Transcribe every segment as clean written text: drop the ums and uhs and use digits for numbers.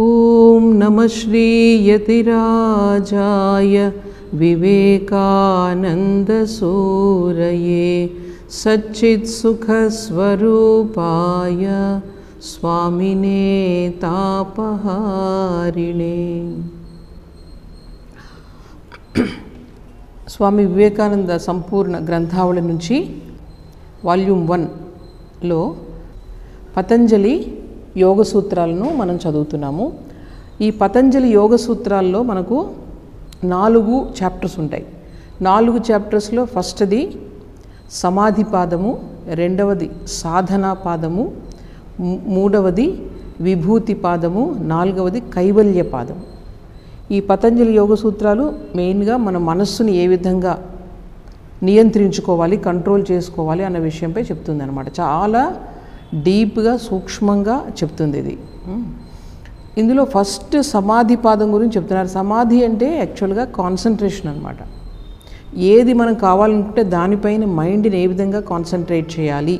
ఓం నమః శ్రీ యతిరాజాయ వివేకానందసూరయే సచ్చిత్సుఖస్వరూపాయ స్వామినే తాపహారిణే. స్వామి వివేకానంద సంపూర్ణ గ్రంథావళి నుంచి వాల్యూమ్ 1లో పతంజలి యోగ సూత్రాలను మనం చదువుతున్నాము. ఈ పతంజలి యోగ సూత్రాల్లో మనకు 4 చాప్టర్స్ ఉంటాయి. 4 చాప్టర్స్లో ఫస్ట్ది సమాధి పాదము, రెండవది సాధనా పాదము, మూడవది విభూతి పాదము, 4వది కైవల్య పాదము. ఈ పతంజలి యోగ సూత్రాలు మెయిన్గా మన మనస్సుని ఏ విధంగా నియంత్రించుకోవాలి, కంట్రోల్ చేసుకోవాలి అన్న విషయంపై చెప్తుంది అనమాట. చాలా డీప్గా సూక్ష్మంగా చెప్తుంది ఇది. ఇందులో ఫస్ట్ సమాధి పాదం గురించి చెప్తున్నారు. సమాధి అంటే యాక్చువల్గా కాన్సన్ట్రేషన్ అనమాట. ఏది మనం కావాలనుకుంటే దానిపైన మైండ్ని ఏ విధంగా కాన్సన్ట్రేట్ చేయాలి.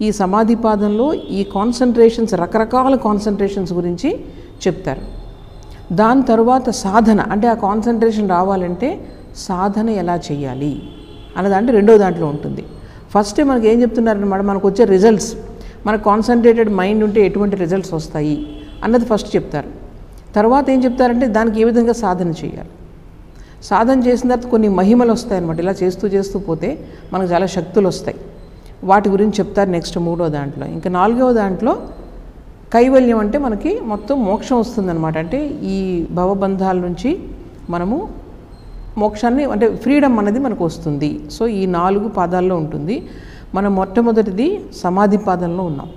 ఈ సమాధి పాదంలో ఈ కాన్సన్ట్రేషన్స్, రకరకాల కాన్సన్ట్రేషన్స్ గురించి చెప్తారు. దాని తర్వాత సాధన, అంటే ఆ కాన్సన్ట్రేషన్ రావాలంటే సాధన ఎలా చేయాలి అన్నదంటే రెండో దాంట్లో ఉంటుంది. ఫస్టే మనకి ఏం చెప్తున్నారన్నమాట, మనకు వచ్చే రిజల్ట్స్, మనకు కాన్సన్ట్రేటెడ్ మైండ్ ఉంటే ఎటువంటి రిజల్ట్స్ వస్తాయి అన్నది ఫస్ట్ చెప్తారు. తర్వాత ఏం చెప్తారంటే దానికి ఏ విధంగా సాధన చేయాలి. సాధన చేసిన తర్వాత కొన్ని మహిమలు వస్తాయి అన్నమాట. ఇలా చేస్తూ చేస్తూ పోతే మనకు చాలా శక్తులు వస్తాయి. వాటి గురించి చెప్తారు నెక్స్ట్ 3వ దాంట్లో. ఇంకా 4వ దాంట్లో కైవల్యం అంటే మనకి మొత్తం మోక్షం వస్తుందన్నమాట. అంటే ఈ భవబంధాల నుంచి మనము మోక్షాన్ని, అంటే ఫ్రీడమ్ అనేది మనకు వస్తుంది. సో ఈ 4 పాదాల్లో ఉంటుంది. మనం మొట్టమొదటిది సమాధి పాదంలో ఉన్నాం.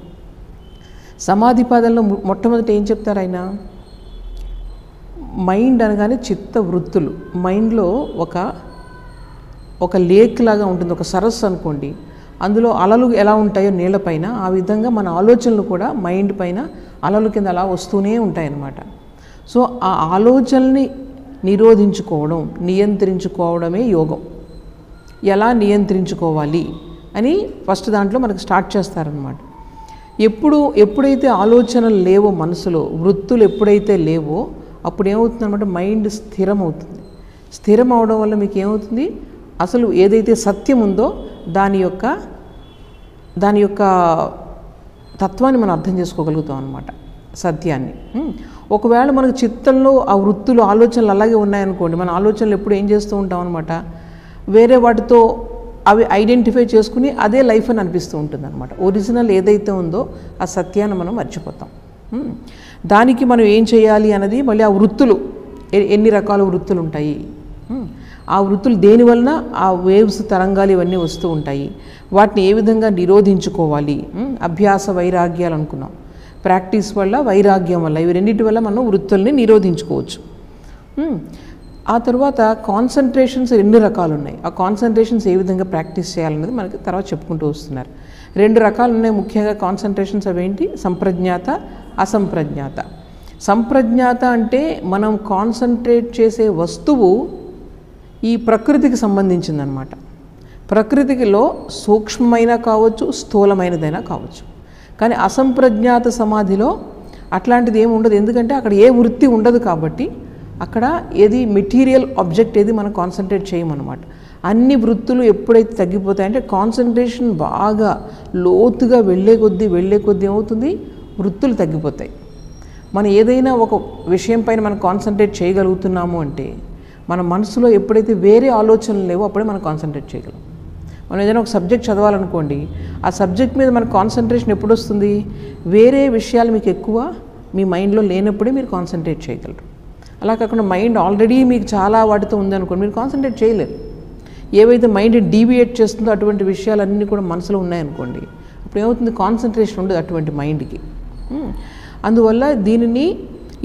సమాధి పాదంలో మొట్టమొదటి ఏం చెప్తారు ఆయన, మైండ్ అనగానే చిత్త వృత్తులు. మైండ్లో ఒక లేక్ లాగా ఉంటుంది, ఒక సరస్సు అనుకోండి. అందులో అలలు ఎలా ఉంటాయో నీళ్ళపైన, ఆ విధంగా మన ఆలోచనలు కూడా మైండ్ పైన అలలు కింద అలా వస్తూనే ఉంటాయన్నమాట. సో ఆ ఆలోచనల్ని నిరోధించుకోవడం, నియంత్రించుకోవడమే యోగం. ఎలా నియంత్రించుకోవాలి అని ఫస్ట్ దాంట్లో మనకు స్టార్ట్ చేస్తారనమాట. ఎప్పుడైతే ఆలోచనలు లేవో మనసులో, వృత్తులు ఎప్పుడైతే లేవో అప్పుడు ఏమవుతుందన్నమాట, మైండ్ స్థిరం అవుతుంది. స్థిరం అవడం వల్ల మీకు ఏమవుతుంది, అసలు ఏదైతే సత్యం ఉందో దాని యొక్క తత్వాన్ని మనం అర్థం చేసుకోగలుగుతాం అన్నమాట, సత్యాన్ని. ఒకవేళ మనకు చిత్తంలో ఆ వృత్తులు, ఆలోచనలు అలాగే ఉన్నాయనుకోండి, మన ఆలోచనలు ఎప్పుడు ఏం చేస్తూ ఉంటాం అనమాట, వేరే వాటితో అవి ఐడెంటిఫై చేసుకుని అదే లైఫ్ అని అనిపిస్తూ ఉంటుంది అనమాట. ఒరిజినల్ ఏదైతే ఉందో ఆ సత్యాన్ని మనం మర్చిపోతాం. దానికి మనం ఏం చేయాలి అన్నది, మళ్ళీ ఆ వృత్తులు, ఎన్ని రకాల వృత్తులు ఉంటాయి, ఆ వృత్తులు దేనివలన ఆ వేవ్స్, తరంగాలు ఇవన్నీ వస్తూ ఉంటాయి, వాటిని ఏ విధంగా నిరోధించుకోవాలి. అభ్యాస వైరాగ్యాలు అనుకున్నాం. ప్రాక్టీస్ వల్ల, వైరాగ్యం వల్ల, ఇవి రెండింటి వల్ల మనం వృత్తుల్ని నిరోధించుకోవచ్చు. ఆ తర్వాత కాన్సన్ట్రేషన్స్ 2 రకాలు ఉన్నాయి. ఆ కాన్సన్ట్రేషన్స్ ఏ విధంగా ప్రాక్టీస్ చేయాలన్నది మనకి తర్వాత చెప్పుకుంటూ వస్తున్నారు. 2 రకాలు ఉన్నాయి ముఖ్యంగా కాన్సన్ట్రేషన్స్. అవేంటి, సంప్రజ్ఞాత, అసంప్రజ్ఞాత. సంప్రజ్ఞాత అంటే మనం కాన్సన్ట్రేట్ చేసే వస్తువు ఈ ప్రకృతికి సంబంధించిందనమాట. ప్రకృతిలో సూక్ష్మమైన కావచ్చు, స్థూలమైనదైనా కావచ్చు. కానీ అసంప్రజ్ఞాత సమాధిలో అట్లాంటిది ఏమి ఉండదు. ఎందుకంటే అక్కడ ఏ వృత్తి ఉండదు కాబట్టి అక్కడ ఏది మెటీరియల్ ఆబ్జెక్ట్ ఏది మనం కాన్సన్ట్రేట్ చేయమన్నమాట. అన్ని వృత్తులు ఎప్పుడైతే తగ్గిపోతాయంటే కాన్సన్ట్రేషన్ బాగా లోతుగా వెళ్ళే కొద్దీ ఏమవుతుంది, వృత్తులు తగ్గిపోతాయి. మనం ఏదైనా ఒక విషయం పైన మనం కాన్సన్ట్రేట్ చేయగలుగుతున్నాము అంటే మన మనసులో ఎప్పుడైతే వేరే ఆలోచనలు లేవో అప్పుడే మనం కాన్సన్ట్రేట్ చేయగలం. మనం ఏదైనా ఒక సబ్జెక్ట్ చదవాలనుకోండి, ఆ సబ్జెక్ట్ మీద మన కాన్సన్ట్రేషన్ ఎప్పుడు వస్తుంది, వేరే విషయాలు మీకు ఎక్కువ మీ మైండ్లో లేనప్పుడే మీరు కాన్సన్ట్రేట్ చేయగలరు. అలా కాకుండా మైండ్ ఆల్రెడీ మీకు చాలా వాటితో ఉందనుకోండి, మీరు కాన్సన్ట్రేట్ చేయలేరు. ఏవైతే మైండ్ డీవియేట్ చేస్తుందో అటువంటి విషయాలన్నీ కూడా మనసులో ఉన్నాయనుకోండి, అప్పుడు ఏమవుతుంది, కాన్సన్ట్రేషన్ ఉండదు అటువంటి మైండ్కి. అందువల్ల దీనిని,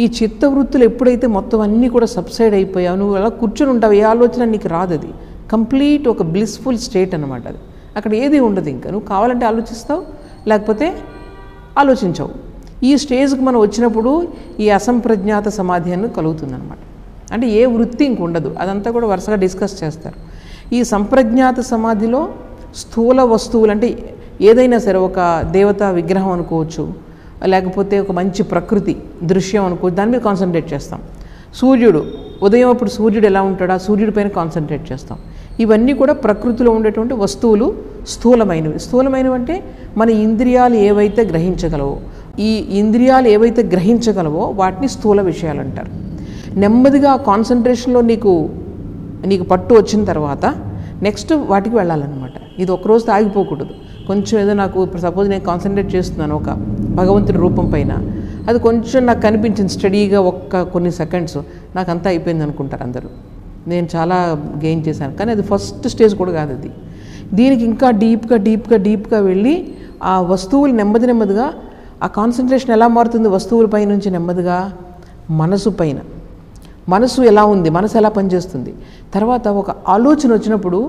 ఈ చిత్తవృత్తులు ఎప్పుడైతే మొత్తం అన్నీ కూడా సబ్సైడ్ అయిపోయావు, నువ్వు అలా కూర్చొని ఉంటావు, ఏ ఆలోచన నీకు రాదు. అది కంప్లీట్ ఒక బ్లిస్ఫుల్ స్టేట్ అనమాట. అది అక్కడ ఏది ఉండదు. ఇంకా నువ్వు కావాలంటే ఆలోచిస్తావు, లేకపోతే ఆలోచించవు. ఈ స్టేజ్కి మనం వచ్చినప్పుడు ఈ అసంప్రజ్ఞాత సమాధి అనేది కలుగుతుందన్నమాట. అంటే ఏ వృత్తి ఇంక ఉండదు. అదంతా కూడా వరుసగా డిస్కస్ చేస్తారు. ఈ సంప్రజ్ఞాత సమాధిలో స్థూల వస్తువులు, అంటే ఏదైనా సరే, ఒక దేవతా విగ్రహం అనుకోవచ్చు, లేకపోతే ఒక మంచి ప్రకృతి దృశ్యం అనుకో, దాని మీద కాన్సన్ట్రేట్ చేస్తాం. సూర్యుడు ఉదయం అప్పుడు సూర్యుడు ఎలా ఉంటాడో ఆ సూర్యుడి పైన కాన్సన్ట్రేట్ చేస్తాం. ఇవన్నీ కూడా ప్రకృతిలో ఉండేటువంటి వస్తువులు స్థూలమైనవి. స్థూలమైనవి అంటే మన ఇంద్రియాలు ఏవైతే గ్రహించగలవో, ఈ ఇంద్రియాలు ఏవైతే గ్రహించగలవో వాటిని స్థూల విషయాలు అంటారు. నెమ్మదిగా కాన్సన్ట్రేషన్లో నీకు పట్టు వచ్చిన తర్వాత నెక్స్ట్ వాటికి వెళ్ళాలన్నమాట. ఇది ఒకరోజు ఆగిపోకూడదు. కొంచెం ఏదో నాకు ఇప్పుడు సపోజ్ నేను కాన్సన్ట్రేట్ చేస్తున్నాను ఒక భగవంతుడి రూపం పైన, అది కొంచెం నాకు కనిపించింది స్టడీగా కొన్ని సెకండ్స్, నాకు అంతా అయిపోయింది అనుకుంటారు అందరూ, నేను చాలా గెయిన్ చేశాను. కానీ అది ఫస్ట్ స్టేజ్ కూడా కాదు. అది దీనికి ఇంకా డీప్గా వెళ్ళి ఆ వస్తువులు నెమ్మదిగా ఆ కాన్సన్ట్రేషన్ ఎలా మారుతుంది వస్తువులపై నుంచి నెమ్మదిగా మనసు పైన. మనసు ఎలా ఉంది, మనసు ఎలా పనిచేస్తుంది, తర్వాత ఒక ఆలోచన వచ్చినప్పుడు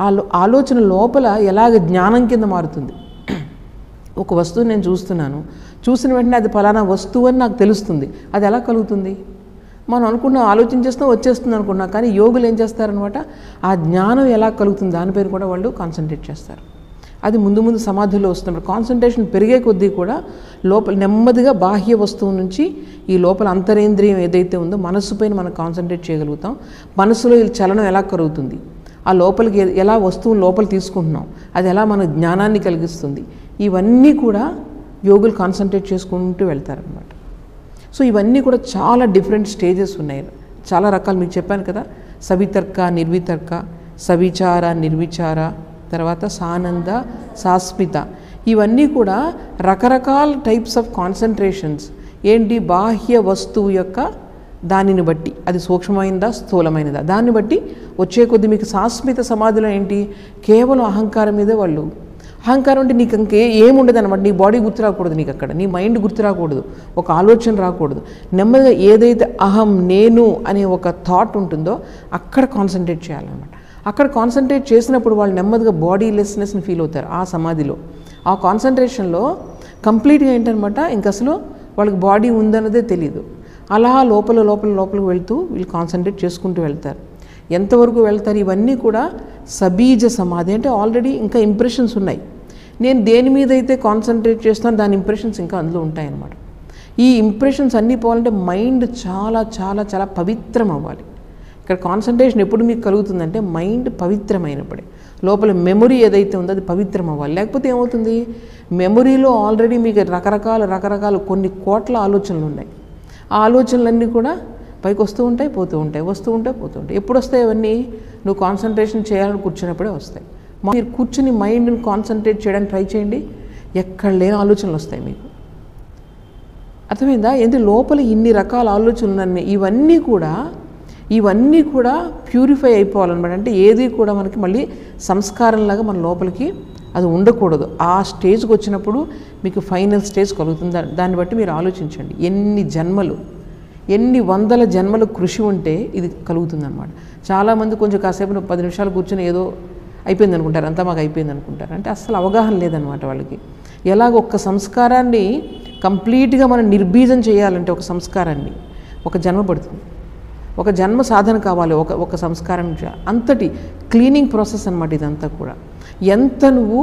ఆ ఆలోచన లోపల ఎలాగ జ్ఞానం కింద మారుతుంది. ఒక వస్తువు నేను చూస్తున్నాను, చూసిన వెంటనే అది ఫలానా వస్తువు అని నాకు తెలుస్తుంది. అది ఎలా కలుగుతుంది? మనం అనుకున్న ఆలోచన చేస్తాం వచ్చేస్తుంది అనుకున్నా, కానీ యోగులు ఏం చేస్తారనమాట, ఆ జ్ఞానం ఎలా కలుగుతుంది దానిపైన కూడా వాళ్ళు కాన్సన్ట్రేట్ చేస్తారు. అది ముందు సమాధిలో వస్తున్నప్పుడు కాన్సన్ట్రేషన్ పెరిగే కొద్దీ కూడా లోపల నెమ్మదిగా బాహ్య వస్తువు నుంచి ఈ లోపల అంతరేంద్రియం ఏదైతే ఉందో మనస్సు పైన మనం కాన్సన్ట్రేట్ చేయగలుగుతాం. మనసులో ఈ చలనం ఎలా కలుగుతుంది, ఆ లోపలికి ఎలా వస్తువును లోపల తీసుకుంటున్నాం, అది ఎలా మన జ్ఞానాన్ని కలిగిస్తుంది, ఇవన్నీ కూడా యోగులు కాన్సన్ట్రేట్ చేసుకుంటూ వెళ్తారనమాట. సో ఇవన్నీ కూడా చాలా డిఫరెంట్ స్టేజెస్ ఉన్నాయి, చాలా రకాలు మీకు చెప్పాను కదా. సవితర్క, నిర్వితర్క, సవిచార, నిర్విచార, తర్వాత సానంద, సాస్మిత, ఇవన్నీ కూడా రకరకాల టైప్స్ ఆఫ్ కాన్సన్ట్రేషన్స్. ఏంటి, బాహ్య వస్తువు యొక్క దానిని బట్టి, అది సూక్ష్మమైనదా స్థూలమైనదా దాన్ని బట్టి వచ్చే కొద్ది మీకు సాస్మిత సమాధిలో ఏంటి, కేవలం అహంకారం మీదే వాళ్ళు. అహంకారం అంటే నీకు ఏముండదు అనమాట, నీ బాడీ గుర్తు రాకూడదు, నీకు అక్కడ నీ మైండ్ గుర్తు రాకూడదు, ఒక ఆలోచన రాకూడదు. నెమ్మదిగా ఏదైతే అహం నేను అనే ఒక థాట్ ఉంటుందో అక్కడ కాన్సన్ట్రేట్ చేయాలన్నమాట. అక్కడ కాన్సన్ట్రేట్ చేసినప్పుడు వాళ్ళు నెమ్మదిగా బాడీ లెస్నెస్ని ఫీల్ అవుతారు ఆ సమాధిలో. ఆ కాన్సన్ట్రేషన్లో కంప్లీట్గా ఏంటనమాట, ఇంక అసలు వాళ్ళకి బాడీ ఉందన్నదే తెలియదు. అలా లోపలికి వెళ్తూ వీళ్ళు కాన్సన్ట్రేట్ చేసుకుంటూ వెళ్తారు. ఎంతవరకు వెళ్తారు, ఇవన్నీ కూడా సబీజ సమాధి. అంటే ఆల్రెడీ ఇంకా ఇంప్రెషన్స్ ఉన్నాయి, నేను దేని మీద అయితే కాన్సన్ట్రేట్ చేస్తాను దాని ఇంప్రెషన్స్ ఇంకా అందులో ఉంటాయన్నమాట. ఈ ఇంప్రెషన్స్ అన్నీ పోవాలంటే మైండ్ చాలా చాలా చాలా పవిత్రం అవ్వాలి. ఇక్కడ కాన్సన్ట్రేషన్ ఎప్పుడు మీకు కలుగుతుందంటే మైండ్ పవిత్రమైనప్పుడే. లోపల మెమొరీ ఏదైతే ఉందో అది పవిత్రం అవ్వాలి. లేకపోతే ఏమవుతుంది, మెమొరీలో ఆల్రెడీ మీకు రకరకాల కొన్ని కోట్ల ఆలోచనలు ఉన్నాయి. ఆ ఆలోచనలన్నీ కూడా పైకి వస్తూ ఉంటాయి, పోతూ ఉంటాయి, వస్తూ ఉంటాయి, పోతూ ఉంటాయి. ఎప్పుడు వస్తాయి అవన్నీ, నువ్వు కాన్సన్ట్రేషన్ చేయాలని కూర్చున్నప్పుడే వస్తాయి. మీరు కూర్చుని మైండ్ని కాన్సన్ట్రేట్ చేయడానికి ట్రై చేయండి, ఎక్కడ లేని ఆలోచనలు వస్తాయి మీకు. అర్థమైందా? ఏంటి, లోపల ఇన్ని రకాల ఆలోచనలు ఉన్నాయి. ఇవన్నీ కూడా ప్యూరిఫై అయిపోవాలన్నమాట. అంటే ఏది కూడా మనకి మళ్ళీ సంస్కారంలాగా మన లోపలికి అది ఉండకూడదు. ఆ స్టేజ్కి వచ్చినప్పుడు మీకు ఫైనల్ స్టేజ్ కలుగుతుంది. దాన్ని బట్టి మీరు ఆలోచించండి, ఎన్ని వందల జన్మల కృషి ఉంటే ఇది కలుగుతుందన్నమాట. చాలామంది కొంచెం కాసేపు 10 నిమిషాలు కూర్చొని ఏదో అయిపోయింది అనుకుంటారు, అంతా మాకు అయిపోయింది అనుకుంటారు. అంటే అసలు అవగాహన లేదనమాట వాళ్ళకి. ఎలాగ ఒక్క సంస్కారాన్ని కంప్లీట్గా మనం నిర్బీజం చేయాలంటే ఒక సంస్కారాన్ని ఒక జన్మ పడుతుంది, ఒక జన్మ సాధన కావాలి ఒక సంస్కారం. అంతటి క్లీనింగ్ ప్రాసెస్ అనమాట ఇదంతా కూడా. ఎంత నువ్వు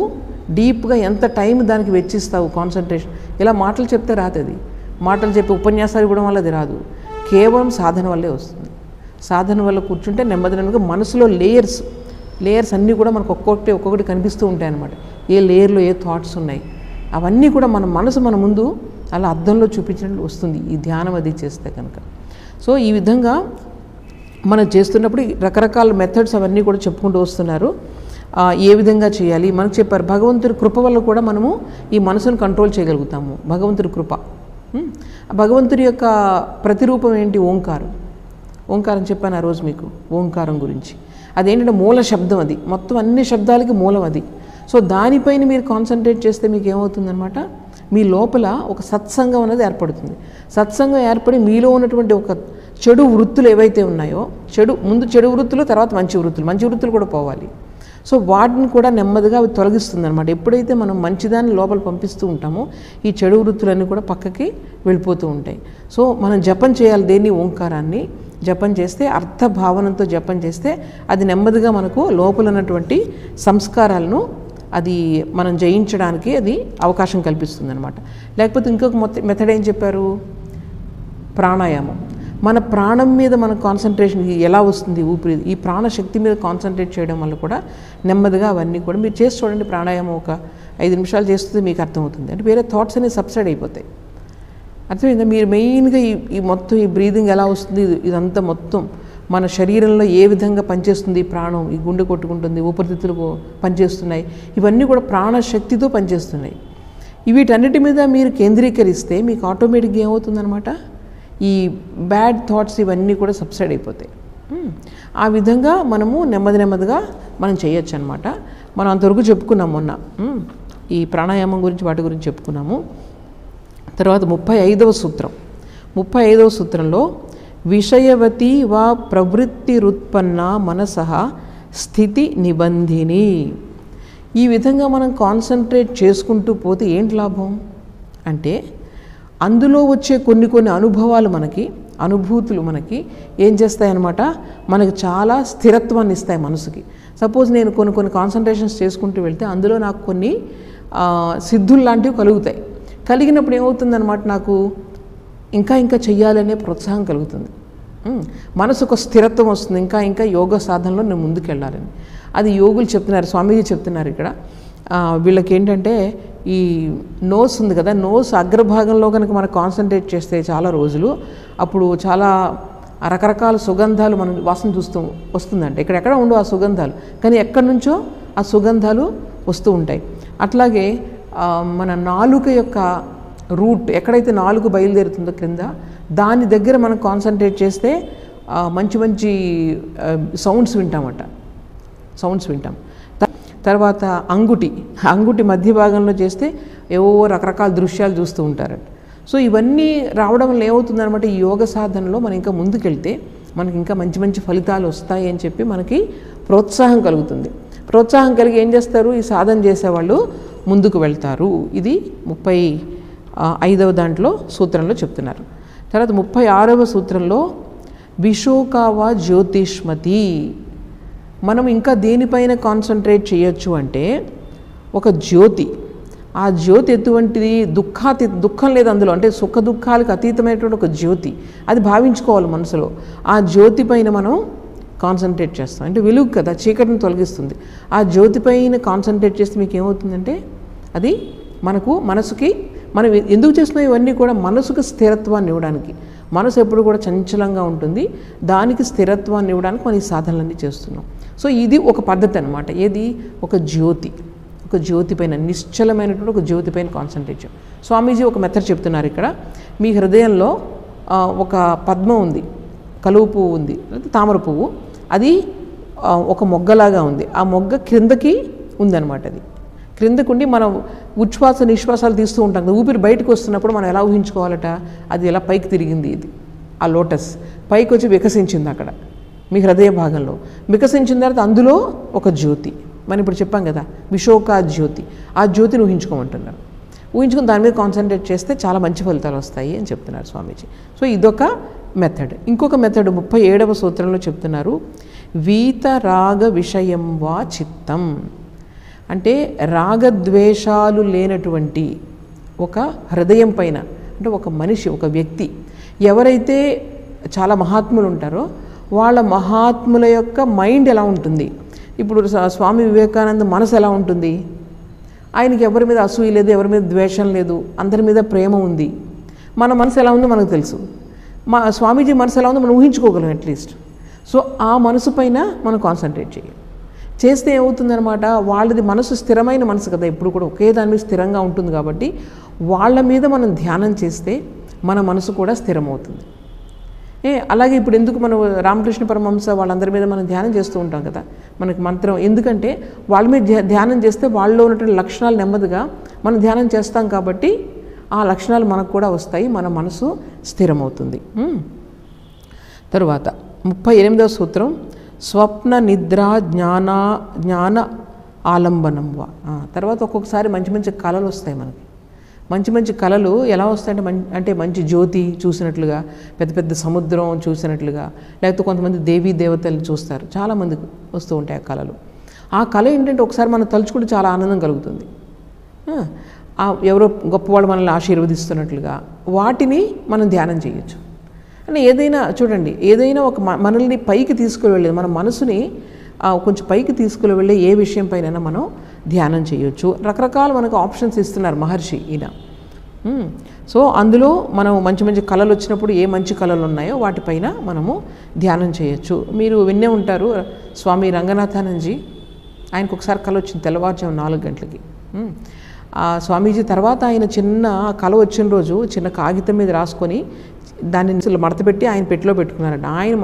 డీప్గా ఎంత టైం దానికి వెచ్చిస్తావు కాన్సన్ట్రేషన్. ఇలా మాటలు చెప్తే రాదు, అది మాటలు చెప్పి ఉపన్యాసాలు ఇవ్వడం వల్ల అది రాదు, కేవలం సాధన వల్లే వస్తుంది. సాధన వల్ల కూర్చుంటే నెమ్మదిగా మనసులో లేయర్స్ అన్నీ కూడా మనకు ఒక్కొక్కటి కనిపిస్తూ ఉంటాయి అన్నమాట. ఏ లేయర్లో ఏ థాట్స్ ఉన్నాయి అవన్నీ కూడా మన మనసు మన ముందు అలా అద్దంలో చూపించినట్లు వస్తుంది ఈ ధ్యానం అది చేస్తే కనుక. సో ఈ విధంగా మనం చేస్తున్నప్పుడు రకరకాల మెథడ్స్ అవన్నీ కూడా చెప్పుకుంటూ వస్తున్నారు. ఏ విధంగా చేయాలి మనకు చెప్పారు. భగవంతుడి కృప వల్ల కూడా మనము ఈ మనసును కంట్రోల్ చేయగలుగుతాము. భగవంతుడి కృప. భగవంతుడి యొక్క ప్రతిరూపం ఏంటి, ఓంకారం చెప్పాను ఆ రోజు మీకు, ఓంకారం గురించి. అదేంటంటే మూల శబ్దం, అది మొత్తం అన్ని శబ్దాలకి మూలం అది. సో దానిపైన మీరు కాన్సన్ట్రేట్ చేస్తే మీకు ఏమవుతుందన్నమాట, మీ లోపల ఒక సత్సంగం అనేది ఏర్పడుతుంది. సత్సంగం ఏర్పడి మీలో ఉన్నటువంటి ఒక చెడు వృత్తులు ఏవైతే ఉన్నాయో, ముందు చెడు వృత్తులు, తర్వాత మంచి వృత్తులు కూడా పోవాలి. సో వాటిని కూడా నెమ్మదిగా అవి తొలగిస్తుంది అనమాట. ఎప్పుడైతే మనం మంచిదాన్ని లోపల పంపిస్తూ ఉంటామో ఈ చెడు వృత్తులన్నీ కూడా పక్కకి వెళ్ళిపోతూ ఉంటాయి. సో మనం జపం చేయాలి దేన్ని, ఓంకారాన్ని జపం చేస్తే, అర్థ భావనతో జపం చేస్తే అది నెమ్మదిగా మనకు లోపల ఉన్నటువంటి సంస్కారాలను అది మనం జయించడానికి అది అవకాశం కల్పిస్తుంది అనమాట. లేకపోతే ఇంకొక మెథడ్ ఏం చెప్పారు, ప్రాణాయామం. మన ప్రాణం మీద మన కాన్సన్ట్రేషన్ ఎలా వస్తుంది, ఊపిరి, ఈ ప్రాణశక్తి మీద కాన్సన్ట్రేట్ చేయడం వల్ల కూడా నెమ్మదిగా అవన్నీ కూడా మీరు చేసి చూడండి. ప్రాణాయామం ఒక 5 నిమిషాలు చేస్తుంది మీకు అర్థమవుతుంది. అంటే వేరే థాట్స్ అనేవి సబ్సైడ్ అయిపోతాయి. అర్థమైందా? మీరు మెయిన్గా ఈ మొత్తం ఈ బ్రీదింగ్ ఎలా వస్తుంది, ఇదంతా మొత్తం మన శరీరంలో ఏ విధంగా పనిచేస్తుంది, ప్రాణం, ఈ గుండె కొట్టుకుంటుంది, ఊపిరితిత్తులు పనిచేస్తున్నాయి, ఇవన్నీ కూడా ప్రాణశక్తితో పనిచేస్తున్నాయి. వీటన్నిటి మీద మీరు కేంద్రీకరిస్తే మీకు ఆటోమేటిక్గా ఏమవుతుందన్నమాట, ఈ బ్యాడ్ థాట్స్ ఇవన్నీ కూడా సబ్సైడ్ అయిపోతాయి. ఆ విధంగా మనము నెమ్మదిగా మనం చేయొచ్చు అనమాట. మనం అంతవరకు చెప్పుకున్నాం మొన్న, ఈ ప్రాణాయామం గురించి వాటి గురించి చెప్పుకున్నాము. తర్వాత 35వ సూత్రం. 35వ సూత్రంలో విషయవతి వా ప్రవృత్తిరుత్పన్న మనసః స్థితి నిబంధిని. ఈ విధంగా మనం కాన్సన్ట్రేట్ చేసుకుంటూ పోతే ఏంటి లాభం అంటే, అందులో వచ్చే కొన్ని అనుభవాలు అనుభూతులు మనకి ఏం చేస్తాయన్నమాట, మనకి చాలా స్థిరత్వాన్ని ఇస్తాయి మనసుకి. సపోజ్ నేను కొన్ని కాన్సన్ట్రేషన్స్ చేసుకుంటూ వెళ్తే అందులో నాకు కొన్ని సిద్ధులు లాంటివి కలుగుతాయి. కలిగినప్పుడు ఏమవుతుందన్నమాట, నాకు ఇంకా చెయ్యాలనే ప్రోత్సాహం కలుగుతుంది. మనసుకు ఒక స్థిరత్వం వస్తుంది, ఇంకా యోగ సాధనలో నేను ముందుకెళ్ళాలని. అది యోగులు చెప్తున్నారు, స్వామీజీ చెప్తున్నారు ఇక్కడ. వీళ్ళకి ఏంటంటే ఈ నోస్ ఉంది కదా, నోస్ అగ్రభాగంలో కనుక మనం కాన్సన్ట్రేట్ చేస్తే చాలా రోజులు, అప్పుడు చాలా రకరకాల సుగంధాలు మనం వాసన చూస్తూ వస్తుందంట. ఎక్కడెక్కడ ఉండవు ఆ సుగంధాలు, కానీ ఎక్కడి నుంచో ఆ సుగంధాలు వస్తూ ఉంటాయి. అట్లాగే మన నాలుక యొక్క రూట్, ఎక్కడైతే నాలుగు బయలుదేరుతుందో క్రింద, దాని దగ్గర మనం కాన్సన్ట్రేట్ చేస్తే మంచి సౌండ్స్ వింటాం. తర్వాత అంగుటి మధ్య భాగంలో చేస్తే ఏవో రకరకాల దృశ్యాలు చూస్తూ ఉంటారట. సో ఇవన్నీ రావడం వల్ల ఏమవుతుందన్నమాట, ఈ యోగ సాధనలో మనం ఇంకా ముందుకెళ్తే మనకి ఇంకా మంచి ఫలితాలు వస్తాయి అని చెప్పి మనకి ప్రోత్సాహం కలుగుతుంది. ప్రోత్సాహం కలిగి ఏం చేస్తారు, ఈ సాధన చేసేవాళ్ళు ముందుకు వెళ్తారు. ఇది 35వ దాంట్లో సూత్రంలో చెప్తున్నారు. తర్వాత 36వ సూత్రంలో విశోకావా జ్యోతిష్మతి. మనం ఇంకా దేనిపైన కాన్సన్ట్రేట్ చేయొచ్చు అంటే, ఒక జ్యోతి. ఆ జ్యోతి ఎటువంటిది, దుఃఖం లేదు అందులో, అంటే సుఖ దుఃఖాలకు అతీతమైనటువంటి ఒక జ్యోతి. అది భావించుకోవాలి మనసులో. ఆ జ్యోతి పైన మనం కాన్సన్ట్రేట్ చేస్తాం. అంటే వెలుగు కదా, చీకటిని తొలగిస్తుంది. ఆ జ్యోతి పైన కాన్సన్ట్రేట్ చేస్తే మీకు ఏమవుతుందంటే, అది మనసుకి మనం ఎందుకు చేస్తున్నాం ఇవన్నీ కూడా, మనసుకు స్థిరత్వాన్ని ఇవ్వడానికి. మనసు ఎప్పుడు కూడా చంచలంగా ఉంటుంది, దానికి స్థిరత్వాన్ని ఇవ్వడానికి మనం ఈ సాధనలన్నీ చేస్తున్నాం. సో ఇది ఒక పద్ధతి అనమాట. ఏది, ఒక జ్యోతి పైన, నిశ్చలమైనటువంటి ఒక జ్యోతి పైన కాన్సన్ట్రేట్ చేయం. స్వామీజీ ఒక మెథడ్ చెప్తున్నారు ఇక్కడ. మీ హృదయంలో ఒక పద్మం ఉంది, కలువ పువ్వు ఉంది, తామర పువ్వు, అది ఒక మొగ్గలాగా ఉంది. ఆ మొగ్గ క్రిందకి ఉందన్నమాట. అది క్రిందకుండి మనం ఉచ్ఛ్వాస నిశ్వాసాలు తీస్తూ ఉంటాం కదా, ఊపిరి బయటకు వస్తున్నప్పుడు మనం ఎలా ఊహించుకోవాలట, అది ఎలా పైకి తిరిగింది. ఇది ఆ లోటస్ పైకి వచ్చి వికసించింది అక్కడ మీ హృదయ భాగంలో. వికసించిన తర్వాత అందులో ఒక జ్యోతి, మనం ఇప్పుడు చెప్పాం కదా, విశోకా జ్యోతి. ఆ జ్యోతిని ఊహించుకోమంటున్నారు. ఊహించుకుని దాని మీద కాన్సన్ట్రేట్ చేస్తే చాలా మంచి ఫలితాలు వస్తాయి అని చెప్తున్నారు స్వామీజీ. సో ఇదొక మెథడ్. ఇంకొక మెథడ్ 37వ సూత్రంలో చెప్తున్నారు, వీతరాగ విషయం వా చిత్తం. అంటే రాగద్వేషాలు లేనటువంటి ఒక హృదయం పైన, అంటే ఒక మనిషి, ఒక వ్యక్తి ఎవరైతే చాలా మహాత్ములు ఉంటారో వాళ్ళ మహాత్ముల యొక్క మైండ్ ఎలా ఉంటుంది. ఇప్పుడు స్వామి వివేకానంద మనసు ఎలా ఉంటుంది, ఆయనకి ఎవరి మీద అసూయ లేదు, ఎవరి మీద ద్వేషం లేదు, అందరి మీద ప్రేమ ఉంది. మన మనసు ఎలా ఉందో మనకు తెలుసు. స్వామీజీ మనసు ఎలా ఉందో మనం ఊహించుకోగలం అట్లీస్ట్. సో ఆ మనసు పైన మనం కాన్సన్ట్రేట్ చేస్తే ఏమవుతుందన్నమాట, వాళ్ళది మనసు స్థిరమైన మనసు కదా, ఎప్పుడు కూడా ఒకే దాని మీద స్థిరంగా ఉంటుంది. కాబట్టి వాళ్ళ మీద మనం ధ్యానం చేస్తే మన మనసు కూడా స్థిరమవుతుంది. అలాగే ఇప్పుడు ఎందుకు మనం రామకృష్ణ పరమహంస వాళ్ళందరి మీద మనం ధ్యానం చేస్తూ ఉంటాం కదా, మనకి మంత్రం, ఎందుకంటే వాళ్ళ మీద ధ్యానం చేస్తే వాళ్ళలో ఉన్నటువంటి లక్షణాలు నెమ్మదిగా మనం ధ్యానం చేస్తాం కాబట్టి ఆ లక్షణాలు మనకు కూడా వస్తాయి, మన మనసు స్థిరమవుతుంది. తరువాత 38వ సూత్రం, స్వప్న నిద్ర జ్ఞాన ఆలంబనం వా. తర్వాత ఒక్కొక్కసారి మంచి కళలు వస్తాయి మనకి. మంచి కళలు ఎలా వస్తాయంటే, అంటే మంచి జ్యోతి చూసినట్లుగా, పెద్ద సముద్రం చూసినట్లుగా, లేకపోతే కొంతమంది దేవీ దేవతలు చూస్తారు, చాలామందికి వస్తూ ఉంటాయి ఆ కళలు. ఆ కళ ఏంటంటే ఒకసారి మనం తలుచుకుంటే చాలా ఆనందం కలుగుతుంది. ఎవరో గొప్పవాళ్ళు మనల్ని ఆశీర్వదిస్తున్నట్లుగా వాటిని మనం ధ్యానం చేయొచ్చు. అంటే ఏదైనా చూడండి, ఏదైనా ఒక మనల్ని పైకి తీసుకువెళ్ళేది, మన మనసుని కొంచెం పైకి తీసుకువెళ్ళే ఏ విషయం పైన మనం ధ్యానం చేయొచ్చు. రకరకాల మనకు ఆప్షన్స్ ఇస్తున్నారు మహర్షి ఈయన. సో అందులో మనం మంచి మంచి కళలు వచ్చినప్పుడు ఏ మంచి కళలు ఉన్నాయో వాటిపైన మనము ధ్యానం చేయొచ్చు. మీరు విన్నే ఉంటారు, స్వామి రంగనాథానందజీ ఆయనకు ఒకసారి కళ వచ్చింది తెల్లవారుజాము 4 గంటలకి. స్వామీజీ తర్వాత ఆయన చిన్న కళ వచ్చిన రోజు చిన్న కాగితం మీద రాసుకొని దాన్ని మడతపెట్టి ఆయన పెట్టిలో పెట్టుకున్నారంట. ఆయన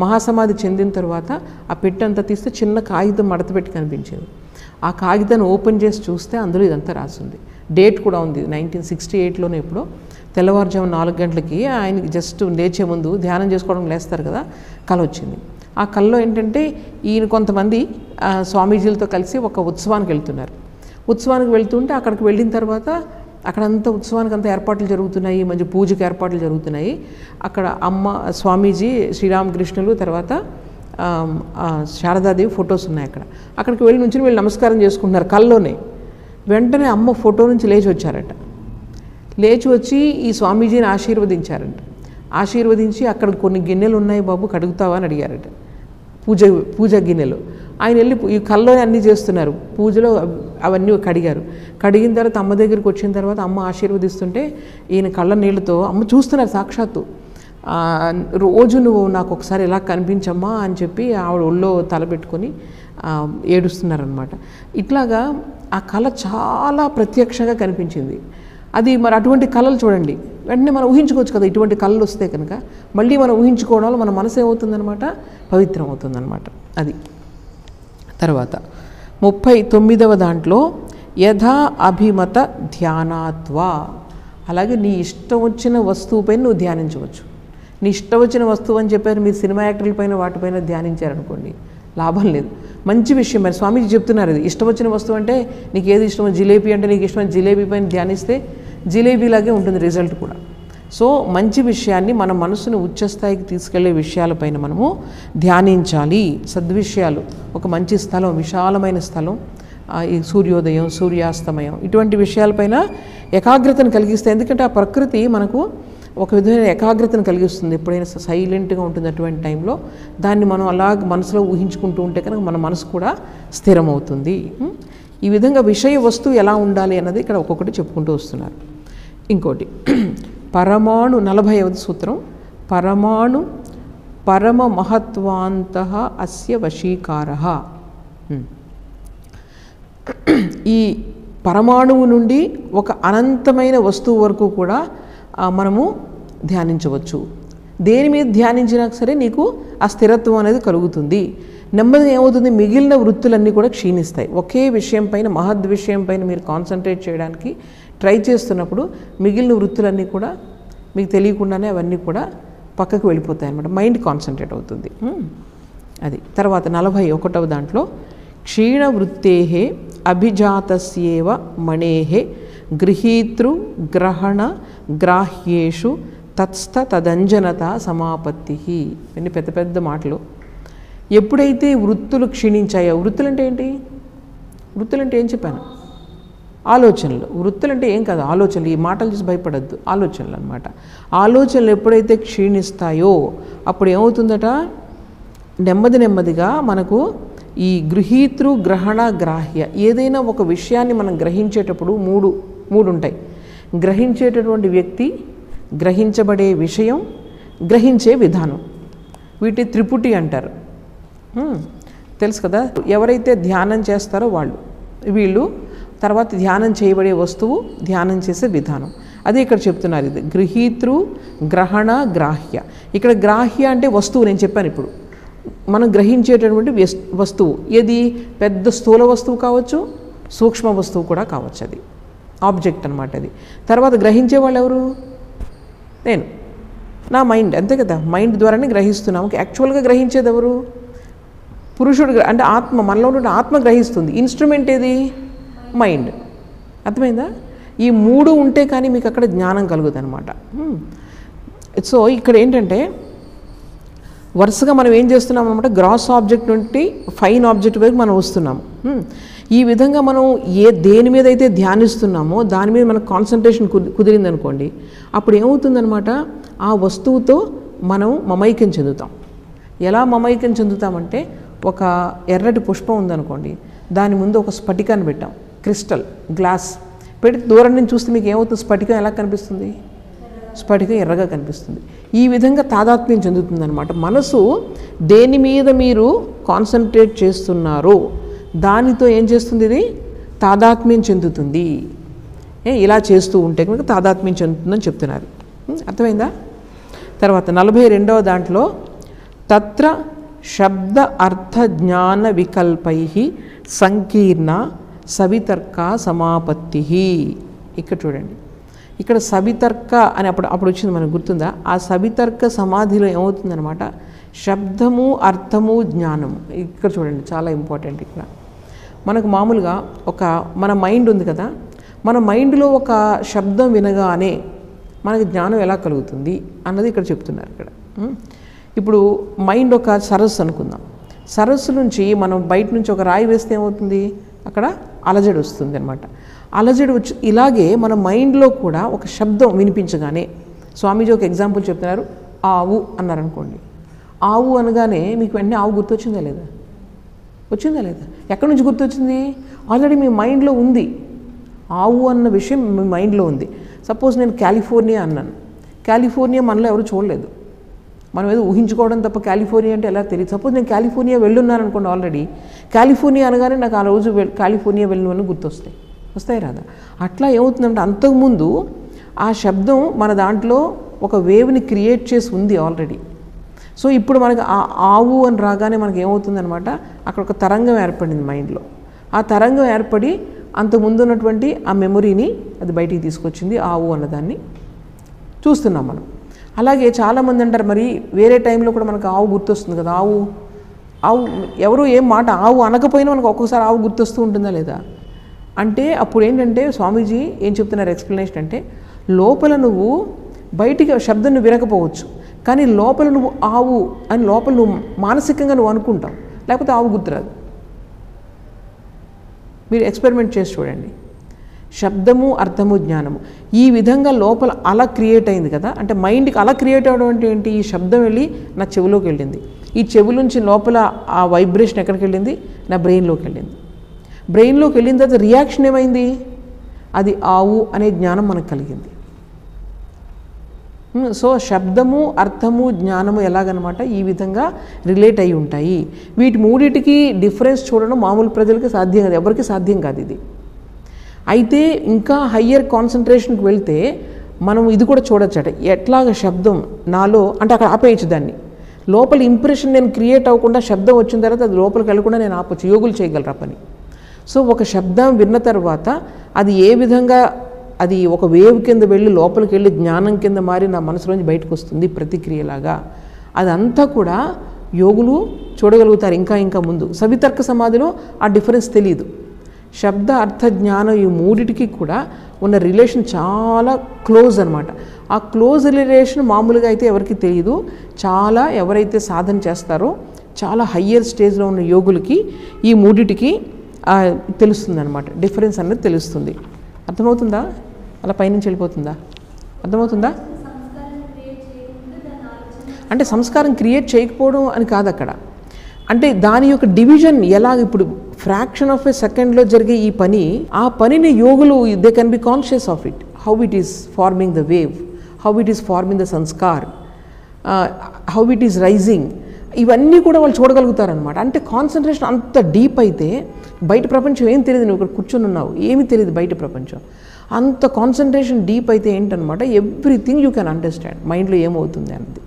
మహాసమాధి చెందిన తర్వాత ఆ పెట్టె అంతా తీస్తే చిన్న కాగితం మడతపెట్టి కనిపించింది. ఆ కాగితాన్ని ఓపెన్ చేసి చూస్తే అందులో ఇదంతా రాసింది. డేట్ కూడా ఉంది, 1968లోనే ఎప్పుడో తెల్లవారుజాము 4 గంటలకి ఆయనకి జస్ట్ లేచే ముందు ధ్యానం చేసుకోవడం లేస్తారు కదా, కళ వచ్చింది. ఆ కళలో ఏంటంటే ఈయన కొంతమంది స్వామీజీలతో కలిసి ఒక ఉత్సవానికి వెళ్తున్నారు. ఉత్సవానికి వెళ్తుంటే అక్కడికి వెళ్ళిన తర్వాత అక్కడంతా ఉత్సవానికి అంతా ఏర్పాట్లు జరుగుతున్నాయి, మంచి పూజకి ఏర్పాట్లు జరుగుతున్నాయి. అక్కడ స్వామీజీ, శ్రీరామకృష్ణులు, తర్వాత శారదాదేవి ఫొటోస్ ఉన్నాయి. అక్కడికి వెళ్ళి నుంచి వీళ్ళు నమస్కారం చేసుకుంటున్నారు కల్లోనే. వెంటనే అమ్మ ఫోటో నుంచి లేచి వచ్చారట. లేచి వచ్చి ఈ స్వామీజీని ఆశీర్వదించారంట. ఆశీర్వదించి అక్కడ కొన్ని గిన్నెలు ఉన్నాయి బాబు, కడుగుతావా అని అడిగారట. పూజ గిన్నెలు. ఆయన వెళ్ళి ఈ కల్లోనే అన్నీ చేస్తున్నారు, పూజలో అవన్నీ కడిగారు. కడిగిన తర్వాత అమ్మ దగ్గరికి వచ్చిన తర్వాత అమ్మ ఆశీర్వదిస్తుంటే ఈయన కళ్ళ నీళ్ళతో అమ్మ చూస్తున్నారు సాక్షాత్తు. రోజు నువ్వు నాకు ఒకసారి ఎలా కనిపించమ్మా అని చెప్పి ఆవిడ ఒళ్ళో తలపెట్టుకొని ఏడుస్తున్నారనమాట. ఇట్లాగా ఆ కళ చాలా ప్రత్యక్షంగా కనిపించింది. అది మరి అటువంటి కళలు చూడండి, వెంటనే మనం ఊహించుకోవచ్చు కదా. ఇటువంటి కళలు వస్తే కనుక మళ్ళీ మనం ఊహించుకోవడంలో మన మనసు ఏమవుతుందనమాట, పవిత్రం అవుతుందన్నమాట. అది తర్వాత 39వ దాంట్లో యథా అభిమత ధ్యానాత్వా, అలాగే నీ ఇష్టం వచ్చిన వస్తువుపైన నువ్వు ధ్యానించవచ్చు. నీ ఇష్టం వచ్చిన వస్తువు అని చెప్పారు, మీరు సినిమా యాక్టర్ల పైన వాటిపైన ధ్యానించారనుకోండి, లాభం లేదు. మంచి విషయం మరి స్వామీజీ చెప్తున్నారు. ఇది ఇష్టం వచ్చిన వస్తువు అంటే నీకు ఏది ఇష్టమో, జిలేబీ అంటే నీకు ఇష్టమైన జిలేబీ పైన ధ్యానిస్తే జిలేబీలాగే ఉంటుంది రిజల్ట్ కూడా. సో మంచి విషయాన్ని మన మనసును ఉచ్చస్థాయికి తీసుకెళ్లే విషయాలపైన మనము ధ్యానించాలి. సద్విషయాలు, ఒక మంచి స్థలం, విశాలమైన స్థలం, ఈ సూర్యోదయం, సూర్యాస్తమయం, ఇటువంటి విషయాలపైన ఏకాగ్రతను కలిగిస్తే, ఎందుకంటే ఆ ప్రకృతి మనకు ఒక విధమైన ఏకాగ్రతను కలిగిస్తుంది. ఎప్పుడైనా సైలెంట్గా ఉంటుంది అటువంటి టైంలో దాన్ని మనం అలా మనసులో ఊహించుకుంటూ ఉంటే కనుక మన మనసు కూడా స్థిరమవుతుంది. ఈ విధంగా విషయ వస్తువు ఎలా ఉండాలి అన్నది ఇక్కడ ఒక్కొక్కటి చెప్పుకుంటూ వస్తున్నారు. ఇంకోటి పరమాణు 40వ సూత్రం, పరమాణు పరమ మహత్వాంతః అస్య వశీకారః. ఈ పరమాణువు నుండి ఒక అనంతమైన వస్తువు వరకు కూడా మనము ధ్యానించవచ్చు. దేని మీద ధ్యానించినా సరే నీకు ఆ స్థిరత్వం అనేది కలుగుతుంది. నెమ్మదిగా ఏమవుతుంది, మిగిలిన వృత్తులన్నీ కూడా క్షీణిస్తాయి. ఒకే విషయం పైన, మహద్ విషయం పైన మీరు కాన్సన్ట్రేట్ చేయడానికి ట్రై చేస్తున్నప్పుడు మిగిలిన వృత్తులన్నీ కూడా మీకు తెలియకుండానే అవన్నీ కూడా పక్కకు వెళ్ళిపోతాయి అన్నమాట. మైండ్ కాన్సన్ట్రేట్ అవుతుంది. అది తర్వాత 41వ దాంట్లో క్షీణ వృత్తేహే అభిజాతస్యేవ మణేహే గృహీతృ గ్రహణ గ్రాహ్యేషు తత్స్థ తదంజనత సమాపత్తి. ఇవన్నీ పెద్ద పెద్ద మాటలు. ఎప్పుడైతే వృత్తులు క్షీణించాయో, వృత్తులు అంటే ఏంటి, వృత్తులు అంటే ఏం చెప్పాను, ఆలోచనలు. వృత్తులు అంటే ఏం కాదు, ఆలోచనలు. ఈ మాటలు చూసి భయపడద్దు, ఆలోచనలు అనమాట. ఆలోచనలు ఎప్పుడైతే క్షీణిస్తాయో అప్పుడు ఏమవుతుందట, నెమ్మదిగా మనకు ఈ గృహీతృ గ్రహణ గ్రాహ్య, ఏదైనా ఒక విషయాన్ని మనం గ్రహించేటప్పుడు మూడు ఉంటాయి. గ్రహించేటటువంటి వ్యక్తి, గ్రహించబడే విషయం, గ్రహించే విధానం. వీటి త్రిపుటి అంటారు. తెలుసు కదా, ఎవరైతే ధ్యానం చేస్తారో వీళ్ళు, తర్వాత ధ్యానం చేయబడే వస్తువు, ధ్యానం చేసే విధానం. అదే ఇక్కడ చెప్తున్నారు. ఇది గృహీతృ గ్రహణ గ్రాహ్య. ఇక్కడ గ్రాహ్య అంటే వస్తువు, నేను చెప్పాను ఇప్పుడు. మనం గ్రహించేటటువంటి వస్తువు ఏది, పెద్ద స్థూల వస్తువు కావచ్చు, సూక్ష్మ వస్తువు కూడా కావచ్చు. అది ఆబ్జెక్ట్ అనమాట. అది తర్వాత గ్రహించే వాళ్ళు ఎవరు, నేను, నా మైండ్, అంతే కదా. మైండ్ ద్వారానే గ్రహిస్తున్నాము. యాక్చువల్గా గ్రహించేది ఎవరు, పురుషుడు, అంటే ఆత్మ. మనలో ఉన్న ఆత్మ గ్రహిస్తుంది. ఇన్స్ట్రుమెంట్ ఏది, మైండ్. అర్థమైందా? ఈ మూడు ఉంటే కానీ మీకు అక్కడ జ్ఞానం కలుగుతుంది అనమాట. సో ఇక్కడ ఏంటంటే వరుసగా మనం ఏం చేస్తున్నాం అనమాట, గ్రాస్ ఆబ్జెక్ట్ నుండి ఫైన్ ఆబ్జెక్ట్ వరకు మనం వస్తున్నాము. ఈ విధంగా మనం దేని మీద అయితే ధ్యానిస్తున్నామో దాని మీద మనకు కాన్సన్ట్రేషన్ కుదిరిందనుకోండి, అప్పుడు ఏమవుతుందనమాట, ఆ వస్తువుతో మనం మమైక్యం చెందుతాం. ఎలా మమైక్యం చెందుతామంటే, ఒక ఎర్రటి పుష్పం ఉందనుకోండి, దాని ముందు ఒక స్ఫటికాన్ని పెట్టాం, క్రిస్టల్ గ్లాస్ పెట్టి దూరం నుంచి చూస్తే మీకు ఏమవుతుంది, స్ఫటికం ఎలా కనిపిస్తుంది, స్ఫటికం ఎర్రగా కనిపిస్తుంది. ఈ విధంగా తాదాత్మ్యం చెందుతుందన్నమాట. మనసు దేని మీద మీరు కాన్సన్ట్రేట్ చేస్తున్నారో దానితో ఏం చేస్తుంది, ఇది తాదాత్మ్యం చెందుతుంది. ఇలా చేస్తూ ఉంటే కనుక తాదాత్మ్యం చెందుతుందని చెప్తున్నారు. అర్థమైందా? తర్వాత 42వ దాంట్లో తత్ర శబ్ద అర్థ జ్ఞాన వికల్పై సంకీర్ణ సవితర్క సమాపత్తి. ఇక్కడ చూడండి, ఇక్కడ సవితర్క అని అప్పుడు వచ్చింది, మనకు గుర్తుందా? ఆ సవితర్క సమాధిలో ఏమవుతుందన్నమాట, శబ్దము అర్థము జ్ఞానము. ఇక్కడ చూడండి, చాలా ఇంపార్టెంట్. ఇక్కడ మనకు మామూలుగా మన మైండ్ ఉంది కదా, మన మైండ్లో ఒక శబ్దం వినగానే మనకి జ్ఞానం ఎలా కలుగుతుంది అన్నది ఇక్కడ చెప్తున్నారు. ఇక్కడ ఇప్పుడు మైండ్ ఒక సరస్సు అనుకుందాం. సరస్సు నుంచి మనం బయట నుంచి ఒక రాయి వేస్తే ఏమవుతుంది, అక్కడ అలజడి వస్తుంది అనమాట. అలజడి వచ్చి ఇలాగే మన మైండ్లో కూడా ఒక శబ్దం వినిపించగానే, స్వామీజీ ఒక ఎగ్జాంపుల్ చెప్తున్నారు, ఆవు అన్నారు అనుకోండి. ఆవు అనగానే మీకు వెంటనే ఆవు గుర్తొచ్చిందా లేదా? వచ్చిందా లేదా? ఎక్కడి నుంచి గుర్తొచ్చింది? ఆల్రెడీ మీ మైండ్లో ఉంది. ఆవు అన్న విషయం మీ మైండ్లో ఉంది. సపోజ్ నేను కాలిఫోర్నియా అన్నాను. కాలిఫోర్నియా మనలో ఎవరు చూడలేదు, మనం ఏదో ఊహించుకోవడం తప్ప కాలిఫోర్నియా అంటే ఎలా తెలియదు. సపోజ్ నేను కాలిఫోర్నియా వెళ్ళున్నాను అనుకోండి, ఆల్రెడీ కాలిఫోర్నియా అనగానే నాకు ఆ రోజు కాలిఫోర్నియా వెళ్ళినవన్నీ వస్తాయి రాదా? అట్లా ఏమవుతుందంటే, అంతకుముందు ఆ శబ్దం మన దాంట్లో ఒక వేవ్ని క్రియేట్ చేసి ఉంది ఆల్రెడీ. సో ఇప్పుడు మనకి ఆ ఆవు అని రాగానే మనకి ఏమవుతుందనమాట, అక్కడ ఒక తరంగం ఏర్పడింది మైండ్లో. ఆ తరంగం ఏర్పడి అంతకుముందు ఉన్నటువంటి ఆ మెమొరీని అది బయటికి తీసుకొచ్చింది, ఆవు అన్నదాన్ని చూస్తున్నాం మనం. అలాగే చాలామంది అంటారు, మరి వేరే టైంలో కూడా మనకు ఆవు గుర్తొస్తుంది కదా. ఆవు ఎవరు ఏం మాట ఆవు అనకపోయినా మనకు ఒక్కొక్కసారి ఆవు గుర్తొస్తూ ఉంటుందా లేదా అంటే, అప్పుడు ఏంటంటే స్వామీజీ ఏం చెప్తున్నారు ఎక్స్ప్లెనేషన్ అంటే, లోపల నువ్వు బయటికి శబ్దం నువ్వు వినకపోవచ్చు, కానీ లోపల నువ్వు ఆవు అని లోపల నువ్వు మానసికంగా నువ్వు అనుకుంటావు, లేకపోతే ఆవు గుర్తురాదు. మీరు ఎక్స్పెరిమెంట్ చేసి చూడండి. శబ్దము అర్థము జ్ఞానము ఈ విధంగా లోపల అలా క్రియేట్ అయింది కదా. అంటే మైండ్కి అలా క్రియేట్ అవ్వడం అంటే ఏంటి, ఈ శబ్దం వెళ్ళి నా చెవిలోకి వెళ్ళింది, ఈ చెవి నుంచి లోపల ఆ వైబ్రేషన్ ఎక్కడికి వెళ్ళింది, నా బ్రెయిన్లోకి వెళ్ళింది. బ్రెయిన్లోకి వెళ్ళిన తర్వాత రియాక్షన్ ఏమైంది, అది ఆవు అనే జ్ఞానం మనకు కలిగింది. సో శబ్దము అర్థము జ్ఞానము ఎలాగనమాట ఈ విధంగా రిలేట్ అయి ఉంటాయి. వీటి మూడిటికి డిఫరెన్స్ చూడడం మామూలు ప్రజలకి సాధ్యం కాదు, ఎవరికి సాధ్యం కాదు ఇది. అయితే ఇంకా హయ్యర్ కాన్సన్ట్రేషన్కి వెళ్తే మనం ఇది కూడా చూడొచ్చట, ఎట్లాగ శబ్దం నాలో అంటే అక్కడ ఆపేయచ్చు దాన్ని. లోపల ఇంప్రెషన్ నేను క్రియేట్ అవ్వకుండా శబ్దం వచ్చిన తర్వాత అది లోపలికి వెళ్ళకుండా నేను ఆపచ్చు. యోగులు చేయగలరా పని. సో ఒక శబ్దం విన్న తర్వాత అది ఏ విధంగా అది ఒక వేవ్ కింద వెళ్ళి లోపలికి వెళ్ళి జ్ఞానం కింద మారి నా మనసులోంచి బయటకు వస్తుంది ప్రతిక్రియలాగా, అదంతా కూడా యోగులు చూడగలుగుతారు. ఇంకా ముందు సవితర్క సమాధిలో ఆ డిఫరెన్స్ తెలియదు. శబ్ద అర్థ జ్ఞానం ఈ మూడిటికి కూడా ఉన్న రిలేషన్ చాలా క్లోజ్ అనమాట. ఆ క్లోజ్ రిలేషన్ మామూలుగా అయితే ఎవరికి తెలియదు. చాలా ఎవరైతే సాధన చేస్తారో చాలా హయ్యర్ స్టేజ్లో ఉన్న యోగులకి ఈ మూడిటికి తెలుస్తుంది అనమాట, డిఫరెన్స్ అనేది తెలుస్తుంది. అర్థమవుతుందా? అలా పైనుంచి వెళ్ళిపోతుందా? అర్థమవుతుందా? అంటే సంస్కారం క్రియేట్ చేయకపోవడం అని కాదు అక్కడ. అంటే దాని యొక్క డివిజన్ ఎలా, ఇప్పుడు ఫ్రాక్షన్ ఆఫ్ ఏ సెకండ్లో జరిగే ఈ పని, ఆ పనిని యోగులు they can be conscious of it, how it is forming the wave, how it is forming the samskar, how it is rising, ఇవన్నీ కూడా వాళ్ళు చూడగలుగుతారనమాట. అంటే కాన్సన్ట్రేషన్ అంత డీప్ అయితే బయట ప్రపంచం ఏం తెలియదు, నువ్వు ఇక్కడ కూర్చొని ఉన్నావు ఏమీ తెలియదు బయట ప్రపంచం. అంత కాన్సన్ట్రేషన్ డీప్ అయితే ఏంటనమాట, ఎవ్రీథింగ్ యూ కెన్ అండర్స్టాండ్ మైండ్లో ఏమవుతుంది అన్నది.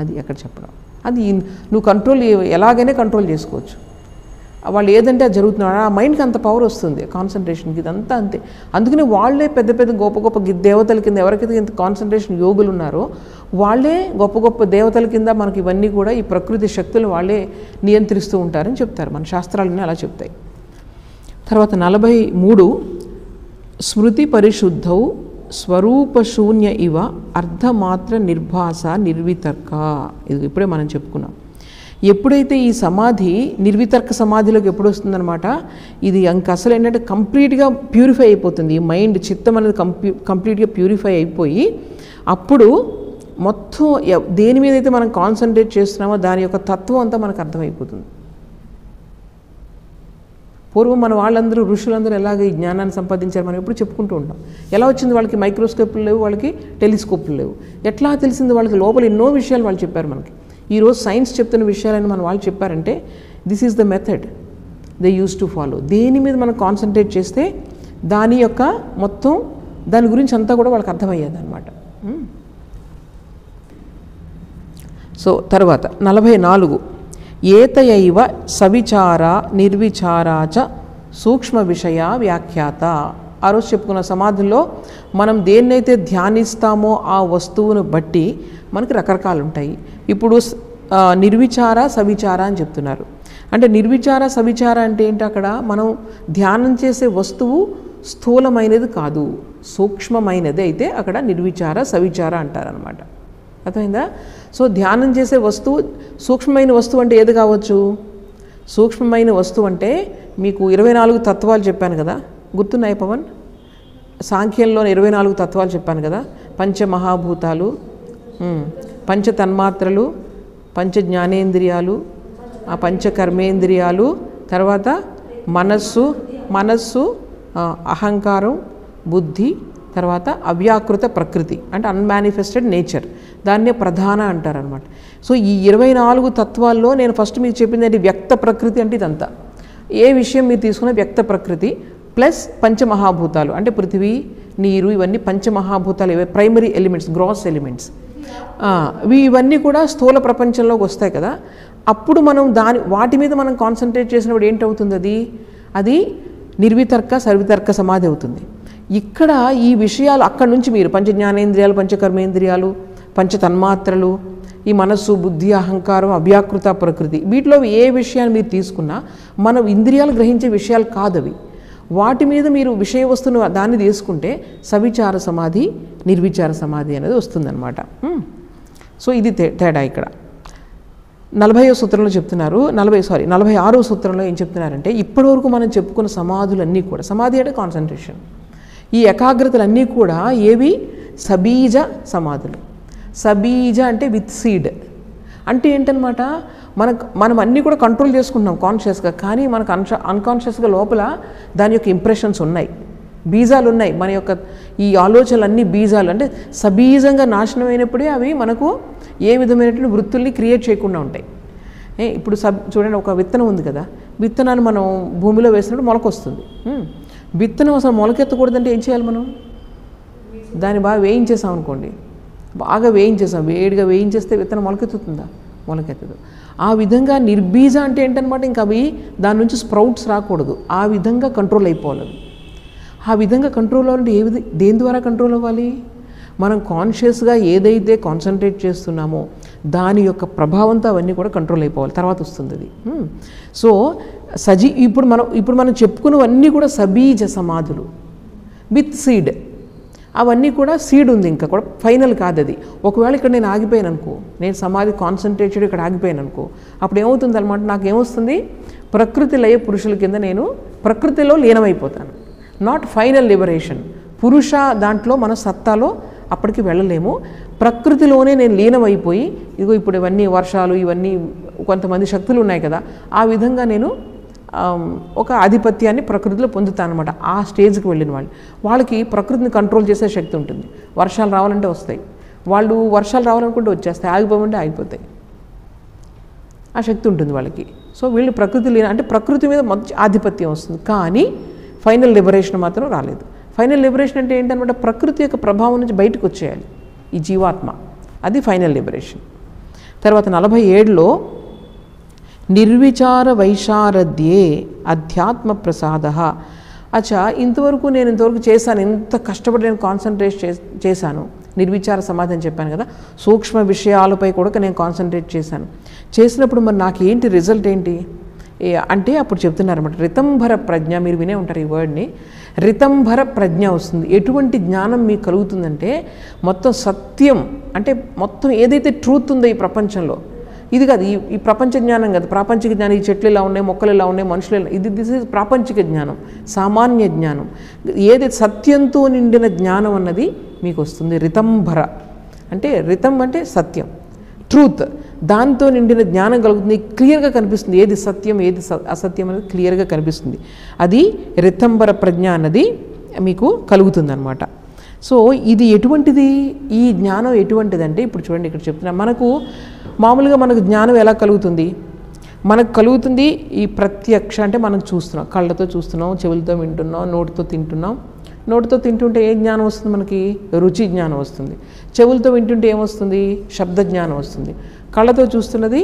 అది అక్కడ చెప్పడం. అది నువ్వు కంట్రోల్ ఎలాగైనా కంట్రోల్ చేసుకోవచ్చు. వాళ్ళు ఏదంటే అది జరుగుతున్నాడు, ఆ మైండ్కి అంత పవర్ వస్తుంది కాన్సన్ట్రేషన్కి. ఇదంతా అంతే. అందుకని వాళ్ళే పెద్ద పెద్ద గొప్ప దేవతల కింద, ఎవరికైతే ఇంత కాన్సన్ట్రేషన్ యోగులు ఉన్నారో వాళ్ళే గొప్ప దేవతల కింద మనకి ఇవన్నీ కూడా ఈ ప్రకృతి శక్తులు వాళ్ళే నియంత్రిస్తూ ఉంటారని చెప్తారు, మన శాస్త్రాలన్నీ అలా చెప్తాయి. తర్వాత 43 స్మృతి పరిశుద్ధౌ స్వరూపశూన్య ఇవ అర్ధమాత్ర నిర్భాస నిర్వితర్క. ఇది ఇప్పుడే మనం చెప్పుకున్నాం. ఎప్పుడైతే ఈ సమాధి నిర్వితర్క సమాధిలోకి ఎప్పుడు వస్తుందన్నమాట, ఇది ఇంక అసలు ఏంటంటే కంప్లీట్గా ప్యూరిఫై అయిపోతుంది. ఈ మైండ్, చిత్తం అనేది కంప్లీట్గా ప్యూరిఫై అయిపోయి అప్పుడు మొత్తం దేని మీద అయితే మనం కాన్సన్ట్రేట్ చేస్తున్నామో దాని యొక్క తత్వం అంతా మనకు అర్థమైపోతుంది. పూర్వం మన వాళ్ళందరూ, ఋషులందరూ ఎలాగ ఈ జ్ఞానాన్ని సంపాదించారు మనం ఎప్పుడు చెప్పుకుంటూ ఉంటాం. ఎలా వచ్చింది వాళ్ళకి? మైక్రోస్కోప్లు లేవు, వాళ్ళకి టెలిస్కోప్లు లేవు. ఎట్లా తెలిసింది వాళ్ళకి? లోపల ఎన్నో విషయాలు వాళ్ళు చెప్పారు మనకి. ఈరోజు సైన్స్ చెప్తున్న విషయాలని మన వాళ్ళు చెప్పారంటే this is the method they use to follow. దేని మీద మనం కాన్సన్ట్రేట్ చేస్తే దాని యొక్క మొత్తం దాని గురించి అంతా కూడా వాళ్ళకి అర్థమయ్యేది అనమాట. సో తర్వాత 44 ఏతయైవ సవిచార నిర్విచారాచ సూక్ష్మ విషయ వ్యాఖ్యాత. ఆ రోజు చెప్పుకున్న సమాధుల్లో మనం దేన్నైతే ధ్యానిస్తామో ఆ వస్తువును బట్టి మనకి రకరకాలు ఉంటాయి. ఇప్పుడు నిర్విచార సవిచార అని చెప్తున్నారు. అంటే నిర్విచార సవిచార అంటే ఏంటి? అక్కడ మనం ధ్యానం చేసే వస్తువు స్థూలమైనది కాదు, సూక్ష్మమైనది అయితే అక్కడ నిర్విచార సవిచార అంటారనమాట. అర్థమైందా? సో ధ్యానం చేసే వస్తువు సూక్ష్మమైన వస్తువు అంటే ఏది కావచ్చు? సూక్ష్మమైన వస్తువు అంటే మీకు 24 తత్వాలు చెప్పాను కదా, గుర్తున్నాయి పవన్? సాంఖ్యంలో 24 తత్వాలు చెప్పాను కదా. పంచమహాభూతాలు, పంచ తన్మాత్రలు, పంచ జ్ఞానేంద్రియాలు, ఆ పంచ కర్మేంద్రియాలు, తర్వాత మనస్సు, అహంకారం, బుద్ధి, తర్వాత అవ్యాకృత ప్రకృతి అంటే అన్మానిఫెస్టెడ్ నేచర్, దాన్నే ప్రధాన అంటారనమాట. సో ఈ 24 తత్వాల్లో నేను ఫస్ట్ మీకు చెప్పింది ఏంటి? వ్యక్త ప్రకృతి అంటే ఇదంతా. ఏ విషయం మీరు తీసుకున్న వ్యక్త ప్రకృతి ప్లస్ పంచమహాభూతాలు అంటే పృథివీ, నీరు, ఇవన్నీ పంచమహాభూతాలు, ఇవే ప్రైమరీ ఎలిమెంట్స్, గ్రాస్ ఎలిమెంట్స్. ఇవన్నీ కూడా స్థూల ప్రపంచంలోకి వస్తాయి కదా. అప్పుడు మనం వాటి మీద మనం కాన్సన్ట్రేట్ చేసినప్పుడు ఏంటవుతుంది? అది నిర్వితర్క సర్వితర్క సమాధి అవుతుంది. ఇక్కడ ఈ విషయాలు అక్కడి నుంచి మీరు పంచ జ్ఞానేంద్రియాలు, పంచకర్మేంద్రియాలు, పంచ తన్మాత్రలు, ఈ మనస్సు, బుద్ధి, అహంకారం, అవ్యాకృత ప్రకృతి, వీటిలో ఏ విషయాన్ని మీరు తీసుకున్నా మన ఇంద్రియాలు గ్రహించే విషయాలు కాదవి. వాటి మీద మీరు విషయ వస్తువును దాన్ని తీసుకుంటే సవిచార సమాధి, నిర్విచార సమాధి అనేది వస్తుందన్నమాట. సో ఇది తేడా ఇక్కడ. 40వ సూత్రంలో చెప్తున్నారు, 46వ సూత్రంలో ఏం చెప్తున్నారంటే ఇప్పటివరకు మనం చెప్పుకున్న సమాధులన్నీ కూడా, సమాధి అంటే కాన్సన్ట్రేషన్, ఈ ఏకాగ్రతలన్నీ కూడా ఏవి? సబీజ సమాధులు. సబీజ అంటే విత్ సీడ్ అంటే ఏంటనమాట? మనం అన్నీ కూడా కంట్రోల్ చేసుకుంటున్నాం కాన్షియస్గా, కానీ మనకు అన్కాన్షియస్గా లోపల దాని యొక్క ఇంప్రెషన్స్ ఉన్నాయి, బీజాలు ఉన్నాయి. మన యొక్క ఈ ఆలోచనలన్నీ బీజాలు అంటే సబీజంగా నాశనం అయినప్పుడే అవి మనకు ఏ విధమైనటువంటి వృత్తుల్ని క్రియేట్ చేయకుండా ఉంటాయి. ఇప్పుడు చూడండి, ఒక విత్తనం ఉంది కదా, విత్తనాన్ని మనం భూమిలో వేసినప్పుడు మొలకొస్తుంది. విత్తనం అసలు మొలకెత్తకూడదంటే ఏం చేయాలి? మనం దాన్ని బాగా వేయించేసాం అనుకోండి, బాగా వేయించేసాం, వేడిగా వేయించేస్తే విత్తనం మొలకెత్తుతుందా? మొలకెత్తదు. ఆ విధంగా నిర్బీజ అంటే ఏంటనమాట, ఇంకా అవి దాని నుంచి స్ప్రౌట్స్ రాకూడదు, ఆ విధంగా కంట్రోల్ అయిపోవాలి. ఆ విధంగా కంట్రోల్ అవ్వాలంటే దేని ద్వారా కంట్రోల్ అవ్వాలి? మనం కాన్షియస్గా ఏదైతే కాన్సన్ట్రేట్ చేస్తున్నామో దాని యొక్క ప్రభావంతో అవన్నీ కూడా కంట్రోల్ అయిపోవాలి, తర్వాత వస్తుంది అది. సో ఇప్పుడు మనం చెప్పుకున్నవన్నీ కూడా సబీజ సమాధులు విత్ సీడ్. అవన్నీ కూడా సీడ్ ఉంది, ఇంకా కూడా ఫైనల్ కాదు అది. ఒకవేళ ఇక్కడ నేను ఆగిపోయాను అనుకో, నేను సమాధి కాన్సన్ట్రేటెడ్ ఇక్కడ ఆగిపోయాను అనుకో, అప్పుడు ఏమవుతుంది అనమాట? నాకు ఏమొస్తుంది? ప్రకృతి లయ పురుషుల కింద నేను ప్రకృతిలో లీనమైపోతాను. Not final liberation. పురుష దాంట్లో మన సత్తాలో అప్పటికి వెళ్ళలేము. ప్రకృతిలోనే నేను లీనమైపోయి, ఇదిగో ఇప్పుడు ఇవన్నీ వర్షాలు, ఇవన్నీ కొంతమంది శక్తులు ఉన్నాయి కదా, ఆ విధంగా నేను ఒక ఆధిపత్యాన్ని ప్రకృతిలో పొందుతాను అనమాట. ఆ స్టేజ్కి వెళ్ళిన వాళ్ళకి ప్రకృతిని కంట్రోల్ చేసే శక్తి ఉంటుంది. వర్షాలు రావాలంటే వస్తాయి, వాళ్ళు వర్షాలు రావాలనుకుంటే వచ్చేస్తాయి, ఆగిపోమంటే ఆగిపోతాయి, ఆ శక్తి ఉంటుంది వాళ్ళకి. సో వీళ్ళు ప్రకృతి అంటే ప్రకృతి మీద మంచి ఆధిపత్యం వస్తుంది, కానీ ఫైనల్ లిబరేషన్ మాత్రం రాలేదు. ఫైనల్ లిబరేషన్ అంటే ఏంటనమాట? ప్రకృతి యొక్క ప్రభావం నుంచి బయటకు వచ్చేయాలి ఈ జీవాత్మ, అది ఫైనల్ లిబరేషన్. తర్వాత 47లో నిర్విచార వైశారద్యే అధ్యాత్మ ప్రసాద. అచ్చా, నేను ఇంతవరకు చేశాను, ఎంత కష్టపడి నేను కాన్సన్ట్రేట్ చేశాను, నిర్విచార సమాధి అని చెప్పాను కదా, సూక్ష్మ విషయాలపై కూడా నేను కాన్సన్ట్రేట్ చేసినప్పుడు మరి నాకు ఏంటి రిజల్ట్ ఏంటి? అంటే అప్పుడు చెప్తున్నారన్నమాట, రితంభర ప్రజ్ఞ, మీరు వినే ఉంటారు ఈ వర్డ్ని, రితంభర ప్రజ్ఞ వస్తుంది. ఎటువంటి జ్ఞానం మీకు కలుగుతుందంటే మొత్తం సత్యం, అంటే మొత్తం ఏదైతే ట్రూత్ ఉందో ఈ ప్రపంచంలో, ఇది కాదు ఈ ప్రపంచ జ్ఞానం కాదు, ప్రాపంచిక జ్ఞానం, ఈ చెట్లు ఇలా ఉన్నాయి, మొక్కలు ఇలా ఉన్నాయి, మనుషులు ఇలా, దిస్ ఇస్ ప్రాపంచిక జ్ఞానం, సామాన్య జ్ఞానం. ఏదైతే సత్యంతో నిండిన జ్ఞానం అన్నది మీకు వస్తుంది. రితంభర అంటే రితం అంటే సత్యం, ట్రూత్, దాంతో నిండిన జ్ఞానం కలుగుతుంది. క్లియర్గా కనిపిస్తుంది ఏది సత్యం ఏది అసత్యం అనేది క్లియర్గా కనిపిస్తుంది. అది రితంబర ప్రజ్ఞ అన్నది మీకు కలుగుతుందన్నమాట. సో ఇది ఎటువంటిది, ఈ జ్ఞానం ఎటువంటిదంటే ఇప్పుడు చూడండి ఇక్కడ చెప్తున్నా, మనకు మామూలుగా మనకు జ్ఞానం ఎలా కలుగుతుంది, మనకు కలుగుతుంది ఈ ప్రత్యక్ష, అంటే మనం చూస్తున్నాం, కళ్ళతో చూస్తున్నాం, చెవులతో వింటున్నాం, నోటితో తింటున్నాం. నోటితో తింటుంటే ఏ జ్ఞానం వస్తుంది మనకి, రుచి జ్ఞానం వస్తుంది. చెవులతో వింటుంటే ఏమొస్తుంది, శబ్ద జ్ఞానం వస్తుంది. కళ్ళతో చూస్తున్నది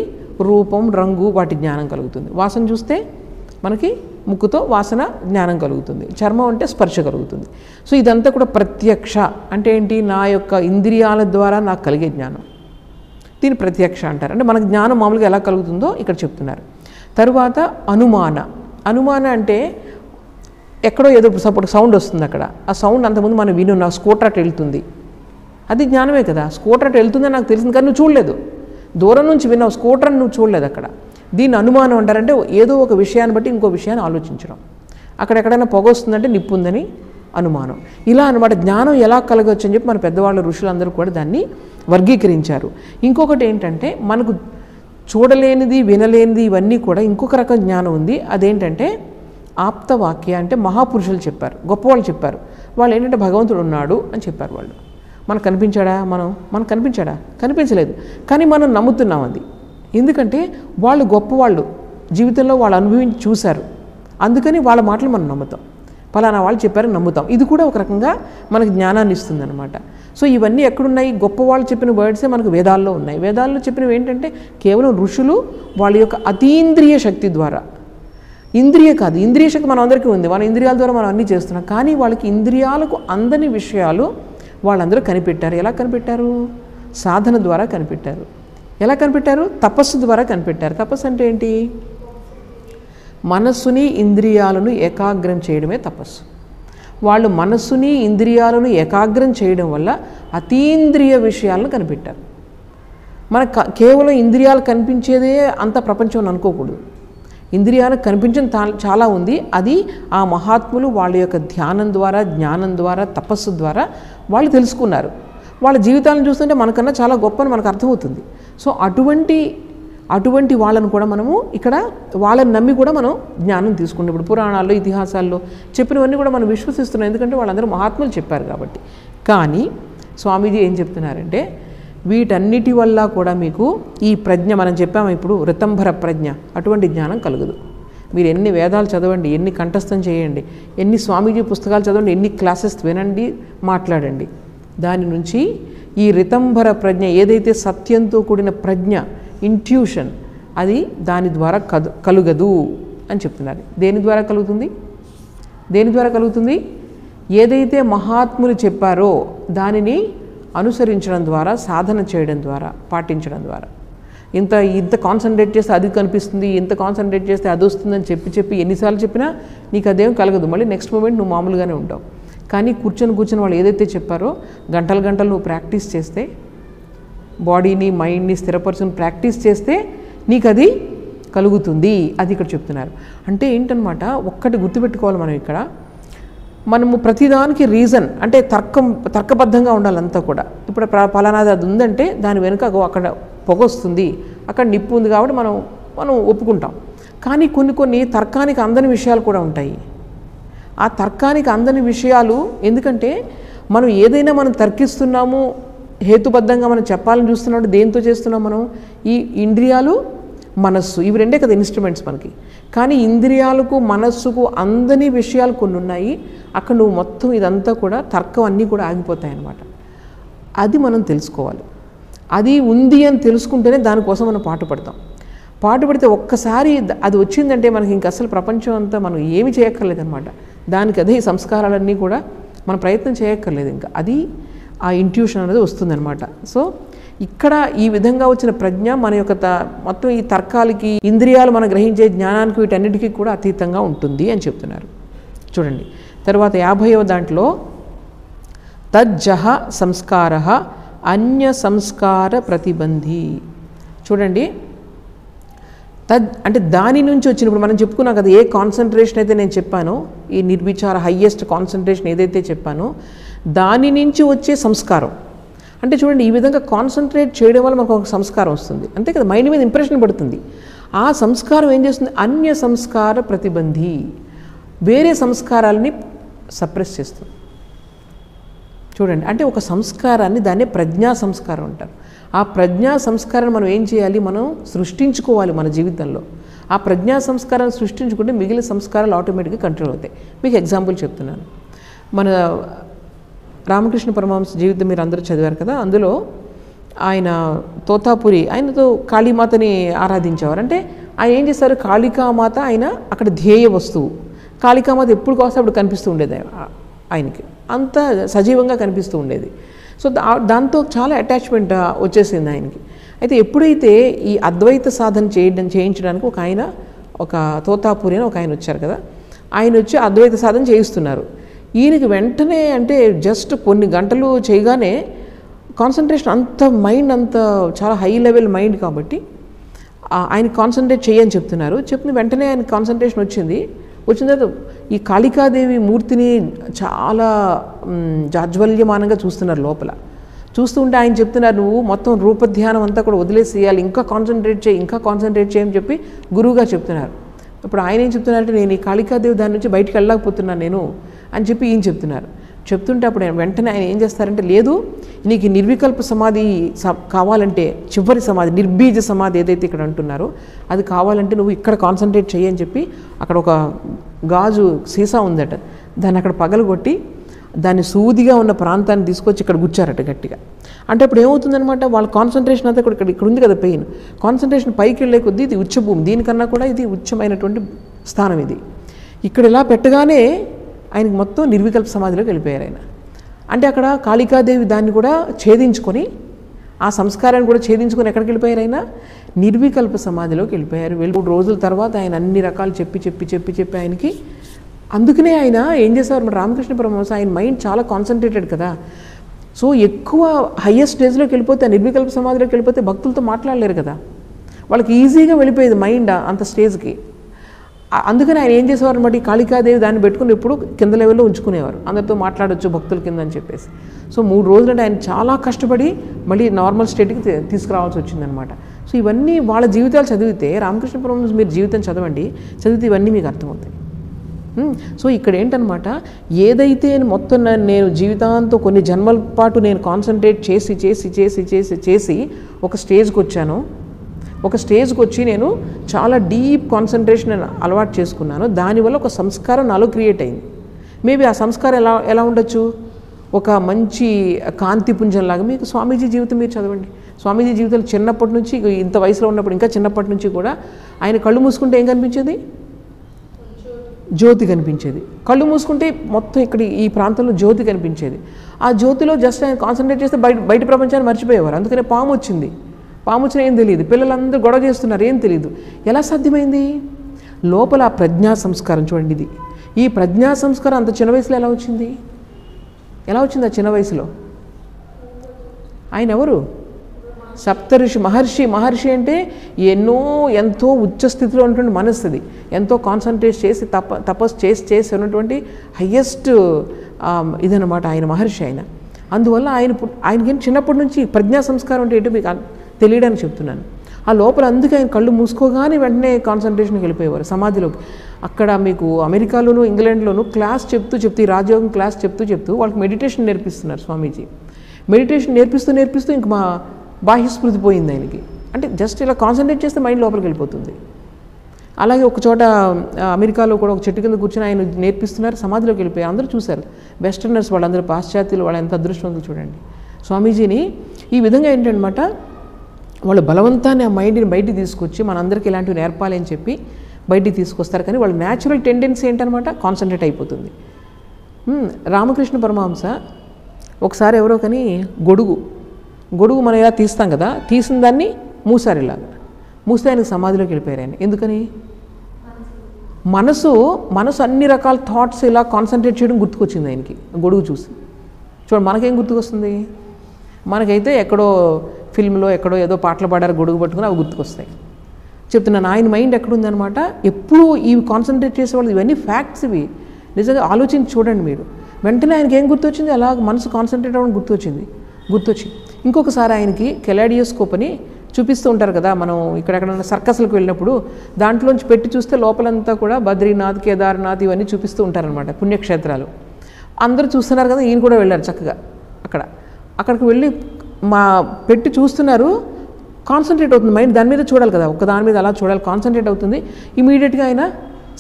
రూపం, రంగు, వాటి జ్ఞానం కలుగుతుంది. వాసన చూస్తే మనకి ముక్కుతో వాసన జ్ఞానం కలుగుతుంది. చర్మం అంటే స్పర్శ కలుగుతుంది. సో ఇదంతా కూడా ప్రత్యక్ష అంటే ఏంటి, నా యొక్క ఇంద్రియాల ద్వారా నాకు కలిగే జ్ఞానం, దీని ప్రత్యక్ష అంటారు. అంటే మనకు జ్ఞానం మామూలుగా ఎలా కలుగుతుందో ఇక్కడ చెప్తున్నారు. తరువాత అనుమాన. అనుమాన అంటే ఎక్కడో ఏదో సపోర్ట్ సౌండ్ వస్తుంది, అక్కడ ఆ సౌండ్ అంతకుముందు మనం వినున్నాం, స్కూటర్ అటు వెళ్తుంది, అది జ్ఞానమే కదా. స్కూటర్ అటు వెళ్తుందని నాకు తెలిసింది కానీ నువ్వు చూడలేదు, దూరం నుంచి విన్నావు, స్కూటర్ నువ్వు చూడలేదు అక్కడ. దీన్ని అనుమానం అంటారంటే ఏదో ఒక విషయాన్ని బట్టి ఇంకో విషయాన్ని ఆలోచించడం. అక్కడెక్కడైనా పొగ వస్తుందంటే నిప్పు ఉందని అనుమానం. ఇలా అన్నమాట జ్ఞానం ఎలా కలగవచ్చు అని చెప్పి మన పెద్దవాళ్ళ ఋషులందరూ కూడా దాన్ని వర్గీకరించారు. ఇంకొకటి ఏంటంటే మనకు చూడలేనిది వినలేనిది ఇవన్నీ కూడా ఇంకొక రకం జ్ఞానం ఉంది. అదేంటంటే ఆప్తవాక్య, అంటే మహాపురుషులు చెప్పారు, గొప్పవాళ్ళు చెప్పారు. వాళ్ళు ఏంటంటే భగవంతుడు ఉన్నాడు అని చెప్పారు. వాళ్ళు మనకు కనిపించాడా, మనకు కనిపించాడా, కనిపించలేదు, కానీ మనం నమ్ముతున్నాం అది. ఎందుకంటే వాళ్ళు గొప్పవాళ్ళు, జీవితంలో వాళ్ళు అనుభవించి చూశారు, అందుకని వాళ్ళ మాటలు మనం నమ్ముతాం. పలానా వాళ్ళు చెప్పారని నమ్ముతాం. ఇది కూడా ఒక రకంగా మనకు జ్ఞానాన్ని ఇస్తుంది అనమాట. సో ఇవన్నీ ఎక్కడున్నాయి, గొప్పవాళ్ళు చెప్పిన వర్డ్సే మనకు వేదాల్లో ఉన్నాయి. వేదాల్లో చెప్పినవి ఏంటంటే కేవలం ఋషులు వాళ్ళ యొక్క అతీంద్రియ శక్తి ద్వారా, ఇంద్రియ కాదు, ఇంద్రియ శక్తి మన అందరికీ ఉంది, మన ఇంద్రియాల ద్వారా మనం అన్నీ చేస్తున్నాం. కానీ వాళ్ళకి ఇంద్రియాలకు అందని విషయాలు వాళ్ళందరూ కనిపెట్టారు. ఎలా కనిపెట్టారు, సాధన ద్వారా కనిపెట్టారు. ఎలా కనిపెట్టారు, తపస్సు ద్వారా కనిపెట్టారు. తపస్సు అంటే ఏంటి, మనస్సుని ఇంద్రియాలను ఏకాగ్రం చేయడమే తపస్సు. వాళ్ళు మనస్సుని ఇంద్రియాలను ఏకాగ్రం చేయడం వల్ల అతీంద్రియ విషయాలను కనిపెట్టారు. మనకు కేవలం ఇంద్రియాలు కనిపించేదే అంత ప్రపంచం అనుకోకూడదు. ఇంద్రియాలకు కనిపించిన చాలా ఉంది. అది ఆ మహాత్ములు వాళ్ళ యొక్క ధ్యానం ద్వారా, జ్ఞానం ద్వారా, తపస్సు ద్వారా వాళ్ళు తెలుసుకున్నారు. వాళ్ళ జీవితాలను చూస్తుంటే మనకన్నా చాలా గొప్ప అని మనకు అర్థమవుతుంది. సో అటువంటి వాళ్ళను కూడా మనము ఇక్కడ వాళ్ళని నమ్మి కూడా మనం జ్ఞానం తీసుకుంటాం. ఇప్పుడు పురాణాల్లో, ఇతిహాసాల్లో చెప్పినవన్నీ కూడా మనం విశ్వసిస్తున్నాం, ఎందుకంటే వాళ్ళందరూ మహాత్ములు చెప్పారు కాబట్టి. కానీ స్వామీజీ ఏం చెప్తున్నారంటే వీటన్నిటి వల్ల కూడా మీకు ఈ ప్రజ్ఞ, మనం చెప్పాము ఇప్పుడు రితంభర ప్రజ్ఞ, అటువంటి జ్ఞానం కలగదు. మీరు ఎన్ని వేదాలు చదవండి, ఎన్ని కంఠస్థం చేయండి, ఎన్ని స్వామీజీ పుస్తకాలు చదవండి, ఎన్ని క్లాసెస్ వినండి, మాట్లాడండి, దాని నుంచి ఈ రితంభర ప్రజ్ఞ, ఏదైతే సత్యంతో కూడిన ప్రజ్ఞ, ఇంట్యూషన్, అది దాని ద్వారా కలుగదు అని చెప్తున్నారు. దేని ద్వారా కలుగుతుంది, దేని ద్వారా కలుగుతుంది, ఏదైతే మహాత్ములు చెప్పారో దానిని అనుసరించడం ద్వారా, సాధన చేయడం ద్వారా, పాటించడం ద్వారా. ఇంత కాన్సన్ట్రేట్ చేస్తే అది కనిపిస్తుంది, ఇంత కాన్సన్ట్రేట్ చేస్తే అది వస్తుందని చెప్పి ఎన్నిసార్లు చెప్పినా నీకు అదేం కలగదు. మళ్ళీ నెక్స్ట్ మూమెంట్ నువ్వు మామూలుగానే ఉంటావు. కానీ కూర్చొని వాళ్ళు ఏదైతే చెప్పారో గంటలు నువ్వు ప్రాక్టీస్ చేస్తే, బాడీని మైండ్ని స్థిరపరచుని ప్రాక్టీస్ చేస్తే నీకు అది కలుగుతుంది. అది ఇక్కడ చెప్తున్నారు. అంటే ఏంటనమాట, ఒక్కటి గుర్తుపెట్టుకోవాలి మనం ఇక్కడ, మనము ప్రతిదానికి రీజన్ అంటే తర్కబద్ధంగా ఉండాలంతా కూడా. ఇప్పుడు పలానాది అది ఉందంటే దాని వెనుక అక్కడ పొగ వస్తుంది, అక్కడ నిప్పు ఉంది కాబట్టి మనం ఒప్పుకుంటాం. కానీ కొన్ని తర్కానికి అందని విషయాలు కూడా ఉంటాయి. ఆ తర్కానికి అందని విషయాలు ఎందుకంటే మనం ఏదైనా మనం తర్కిస్తున్నాము, హేతుబద్ధంగా మనం చెప్పాలని చూస్తున్నాడు, దేంతో చేస్తున్నాం మనం, ఈ ఇంద్రియాలు, మనస్సు, ఇవి రెండే కదా ఇన్స్ట్రుమెంట్స్ మనకి. కానీ ఇంద్రియాలకు, మనస్సుకు అందని విషయాలు కొన్ని ఉన్నాయి. అక్కడ నువ్వు మొత్తం ఇదంతా కూడా తర్కం అన్నీ కూడా ఆగిపోతాయి అన్నమాట. అది మనం తెలుసుకోవాలి. అది ఉంది అని తెలుసుకుంటేనే దానికోసం మనం పాటుపడితే ఒక్కసారి అది వచ్చిందంటే మనకి ఇంక అసలు ప్రపంచం అంతా మనం ఏమి చేయక్కర్లేదన్నమాట. దానికి అదే సంస్కారాలన్నీ కూడా మనం ప్రయత్నం చేయక్కర్లేదు. ఇంకా అది ఆ ఇంట్యూషన్ అనేది వస్తుందన్నమాట. సో ఇక్కడ ఈ విధంగా వచ్చిన ప్రజ్ఞ మన యొక్క మొత్తం ఈ తర్కాలకి, ఇంద్రియాలు మనం గ్రహించే జ్ఞానానికి, వీటన్నిటికీ కూడా అతీతంగా ఉంటుంది అని చెప్తున్నారు. చూడండి తర్వాత 50వ దాంట్లో తజ్జహ సంస్కార అన్య సంస్కార ప్రతిబంధి. చూడండి అంటే దాని నుంచి వచ్చినప్పుడు మనం చెప్పుకున్నాం కదా, ఏ కాన్సన్ట్రేషన్ అయితే నేను చెప్పానో, ఈ నిర్విచార హయ్యెస్ట్ కాన్సన్ట్రేషన్ ఏదైతే చెప్పానో దాని నుంచి వచ్చే సంస్కారం. అంటే చూడండి ఈ విధంగా కాన్సన్ట్రేట్ చేయడం వల్ల మనకు ఒక సంస్కారం వస్తుంది, అంతే కదా, మైండ్ మీద ఇంప్రెషన్ పడుతుంది. ఆ సంస్కారం ఏం చేస్తుంది? అన్య సంస్కార ప్రతిబంధి, వేరే సంస్కారాలని సప్రెస్ చేస్తుంది. చూడండి అంటే ఒక సంస్కారాన్ని, దాన్నే ప్రజ్ఞా సంస్కారం అంటారు. ఆ ప్రజ్ఞా సంస్కారాన్ని మనం ఏం చేయాలి? మనం సృష్టించుకోవాలి మన జీవితంలో. ఆ ప్రజ్ఞా సంస్కారాన్ని సృష్టించుకుంటే మిగిలిన సంస్కారాలు ఆటోమేటిక్గా కంట్రోల్ అవుతాయి. మీకు ఎగ్జాంపుల్ చెప్తున్నాను. మన రామకృష్ణ పరమహంస జీవితం మీరు అందరూ చదివారు కదా, అందులో ఆయన తోతాపురి, ఆయనతో కాళీమాతని ఆరాధించేవారు. అంటే ఆయన ఏం చేస్తారు? కాళికామాత ఆయన అక్కడ ధ్యేయ వస్తువు. కాళికామాత ఎప్పుడు కాస్తే అప్పుడు కనిపిస్తూ ఉండేది ఆయనకి, అంత సజీవంగా కనిపిస్తూ ఉండేది. సో దాంతో చాలా అటాచ్మెంట్ వచ్చేసింది ఆయనకి. అయితే ఎప్పుడైతే ఈ అద్వైత సాధన చేయించడానికి ఒక తోతాపురి అని ఒక ఆయన వచ్చారు కదా, ఆయన వచ్చి అద్వైత సాధన చేయిస్తున్నారు. ఈయనకి వెంటనే అంటే జస్ట్ కొన్ని గంటలు చేయగానే కాన్సన్ట్రేషన్, అంత మైండ్ అంత చాలా హై లెవెల్ మైండ్ కాబట్టి ఆయన కాన్సన్ట్రేట్ చేయని చెప్తున్నారు. చెప్పిన వెంటనే ఆయన కాన్సన్ట్రేషన్ వచ్చిన తర్వాత ఈ కాళికాదేవి మూర్తిని చాలా జాజ్వల్యమానంగా చూస్తున్నారు లోపల. చూస్తూ ఉంటే ఆయన చెప్తున్నారు, నువ్వు మొత్తం రూపధ్యానం అంతా కూడా వదిలేసేయాలి, ఇంకా కాన్సన్ట్రేట్ చేయని చెప్పి గురువుగా చెప్తున్నారు. ఇప్పుడు ఆయన ఏం చెప్తున్నారంటే, నేను ఈ కాళికాదేవి దాని నుంచి బయటికి వెళ్ళలేకపోతున్నాను నేను అని చెప్పి ఈయన చెప్తున్నారు. చెప్తుంటే అప్పుడు వెంటనే ఆయన ఏం చేస్తారంటే, లేదు నీకు నిర్వికల్ప సమాధి కావాలంటే, చివరి సమాధి, నిర్బీజ సమాధి ఏదైతే ఇక్కడ అంటున్నారో అది కావాలంటే నువ్వు ఇక్కడ కాన్సన్ట్రేట్ చేయని చెప్పి అక్కడ ఒక గాజు సీసా ఉందట, దాన్ని అక్కడ పగలగొట్టి దాన్ని సూదిగా ఉన్న ప్రాంతాన్ని తీసుకొచ్చి ఇక్కడ గుచ్చారట గట్టిగా. అంటే అప్పుడు ఏమవుతుందనమాట, వాళ్ళ కాన్సన్ట్రేషన్ అంతా ఇక్కడ ఉంది కదా పెయిన్, కాన్సన్ట్రేషన్ పైకి వెళ్ళే కొద్దీ ఇది ఉచ్చభూమి, దీనికన్నా కూడా ఇది ఉచ్చమైనటువంటి స్థానం ఇది. ఇక్కడ ఇలా పెట్టగానే ఆయనకి మొత్తం నిర్వికల్ప సమాధిలోకి వెళ్ళిపోయారు ఆయన. అంటే అక్కడ కాళికాదేవి దాన్ని కూడా ఛేదించుకొని, ఆ సంస్కారాన్ని కూడా ఛేదించుకొని ఎక్కడికి వెళ్ళిపోయారు ఆయన? నిర్వికల్ప సమాధిలోకి వెళ్ళిపోయారు. 3 రోజుల తర్వాత ఆయన అన్ని రకాలు చెప్పి ఆయనకి, అందుకనే ఆయన ఏం చేసేవారు, మన రామకృష్ణ పరమహంస ఆయన మైండ్ చాలా కాన్సన్ట్రేటెడ్ కదా. సో ఎక్కువ హయ్యెస్ట్ స్టేజ్లోకి వెళ్ళిపోతే, నిర్వికల్ప సమాధిలోకి వెళ్ళిపోతే భక్తులతో మాట్లాడలేరు కదా, వాళ్ళకి ఈజీగా వెళ్ళిపోయేది మైండ్ అంత స్టేజ్కి. అందుకని ఆయన ఏం చేసేవారు అనమాట, ఈ కాళికాదేవి దాన్ని పెట్టుకుని ఎప్పుడు కింద లెవెల్లో ఉంచుకునేవారు, అందరితో మాట్లాడొచ్చు భక్తుల కింద అని చెప్పేసి. సో 3 రోజులంటే ఆయన చాలా కష్టపడి మళ్ళీ నార్మల్ స్టేట్కి తీసుకురావాల్సి వచ్చిందనమాట. సో ఇవన్నీ వాళ్ళ జీవితాలు చదివితే, రామకృష్ణ పరమహంస మీరు జీవితం చదివితే ఇవన్నీ మీకు అర్థమవుతాయి. సో ఇక్కడ ఏంటనమాట, ఏదైతే మొత్తం నేను జీవితాంతం కొన్ని జన్మల పాటు నేను కాన్సన్ట్రేట్ చేసి ఒక స్టేజ్కి వచ్చాను, ఒక స్టేజ్కి వచ్చి నేను చాలా డీప్ కాన్సన్ట్రేషన్ అలవాటు చేసుకున్నాను, దానివల్ల ఒక సంస్కారం నాలో క్రియేట్ అయింది. మేబీ ఆ సంస్కారం ఎలా ఉండొచ్చు, ఒక మంచి కాంతి పుంజంలాగా. మీకు స్వామీజీ జీవితం మీరు చదవండి, స్వామీజీ జీవితాలు చిన్నప్పటి నుంచి, ఇంత వయసులో ఉన్నప్పుడు ఇంకా చిన్నప్పటి నుంచి కూడా ఆయన కళ్ళు మూసుకుంటే ఏం కనిపించేది? జ్యోతి కనిపించేది. కళ్ళు మూసుకుంటే మొత్తం ఇక్కడ ఈ ప్రాంతంలో జ్యోతి కనిపించేది. ఆ జ్యోతిలో జస్ట్ ఆయన కాన్సన్ట్రేట్ చేస్తే బయట ప్రపంచాన్ని మర్చిపోయేవారు. అందుకనే పాము వచ్చిన ఏం తెలియదు, పిల్లలందరూ గొడవ చేస్తున్నారు, ఏం తెలియదు. ఎలా సాధ్యమైంది? లోపల ఆ ప్రజ్ఞా సంస్కారం చూడండి. ఇది ఈ ప్రజ్ఞా సంస్కారం అంత చిన్న వయసులో ఎలా వచ్చింది ఆ చిన్న వయసులో? ఆయన ఎవరు? సప్తఋషి మహర్షి అంటే ఎంతో ఉచ్చ స్థితిలో ఉన్నటువంటి మనస్సుది, ఎంతో కాన్సన్ట్రేట్ చేసి తపస్సు చేసి ఉన్నటువంటి హయ్యెస్ట్ ఇదనమాట ఆయన మహర్షి ఆయన. అందువల్ల ఆయనకి చిన్నప్పటి నుంచి ప్రజ్ఞా సంస్కారం అంటే ఏంటో మీకు తెలియడానికి చెప్తున్నాను. ఆ లోపల అందుకే ఆయన కళ్ళు మూసుకోగానే వెంటనే కాన్సన్ట్రేషన్కి వెళ్ళిపోయేవారు సమాధిలోకి. అక్కడ మీకు అమెరికాలోను ఇంగ్లాండ్లోను క్లాస్ చెప్తూ ఈ రాజయోగం క్లాస్ చెప్తూ వాళ్ళకి మెడిటేషన్ నేర్పిస్తున్నారు స్వామీజీ. మెడిటేషన్ నేర్పిస్తూ ఇంక మా బాహ్యస్మృతి పోయింది ఆయనకి. అంటే జస్ట్ ఇలా కాన్సన్ట్రేట్ చేస్తే మైండ్ లోపలికి వెళ్ళిపోతుంది. అలాగే ఒక చోట అమెరికాలో కూడా ఒక చెట్టు కింద కూర్చొని ఆయన నేర్పిస్తున్నారు, సమాధిలోకి వెళ్ళిపోయారు. అందరూ చూశారు, వెస్టర్నర్స్ వాళ్ళందరూ, పాశ్చాత్యులు, వాళ్ళు ఎంత అదృష్టవంతులు చూడండి. స్వామీజీని ఈ విధంగా ఏంటనమాట, వాళ్ళు బలవంతాన్ని ఆ మైండ్ని బయటికి తీసుకొచ్చి మనందరికీ ఇలాంటివి నేర్పాలి అని చెప్పి బయటికి తీసుకొస్తారు. కానీ వాళ్ళ న్యాచురల్ టెండెన్సీ ఏంటనమాట, కాన్సన్ట్రేట్ అయిపోతుంది. రామకృష్ణ పరమహంస ఒకసారి ఎవరో కానీ గొడుగు గొడుగు మనం ఇలా తీస్తాం కదా, తీసిన దాన్ని మూసారు ఇలాగా, మూస్తే ఆయనకు సమాధిలోకి వెళ్ళిపోయారు ఆయన. ఎందుకని? మనసు అన్ని రకాల థాట్స్ ఇలా కాన్సన్ట్రేట్ చేయడం గుర్తుకొచ్చింది ఆయనకి గొడుగు చూసి. చూడండి మనకేం గుర్తుకొస్తుంది? మనకైతే ఎక్కడో ఫిల్మ్లో ఎక్కడో ఏదో పాటలు పాడారు గొడుగు పట్టుకుని అవి గుర్తుకొస్తాయి. చెప్తున్నాను ఆయన మైండ్ ఎక్కడుందనమాట, ఎప్పుడూ ఇవి కాన్సన్ట్రేట్ చేసేవాళ్ళు. ఇవన్నీ ఫ్యాక్ట్స్, ఇవి నిజంగా ఆలోచించి చూడండి మీరు. వెంటనే ఆయనకి ఏం గుర్తొచ్చింది? అలా మనసు కాన్సన్ట్రేట్ అవ్వడం గుర్తొచ్చి ఇంకొకసారి ఆయనకి కెలాడియోస్కోప్ అని చూపిస్తూ ఉంటారు కదా, మనం ఇక్కడెక్కడైనా సర్కస్లకు వెళ్ళినప్పుడు దాంట్లోంచి పెట్టి చూస్తే లోపలంతా కూడా బద్రీనాథ్, కేదార్నాథ్ ఇవన్నీ చూపిస్తూ ఉంటారనమాట, పుణ్యక్షేత్రాలు. అందరూ చూస్తున్నారు కదా, ఈయన కూడా వెళ్ళారు చక్కగా అక్కడికి వెళ్ళి పెట్టి చూస్తున్నారు. కాన్సన్ట్రేట్ అవుతుంది మైండ్, దాని మీద చూడాలి కదా, ఒక్క దాని మీద అలా చూడాలి, కాన్సన్ట్రేట్ అవుతుంది. ఇమీడియట్గా ఆయన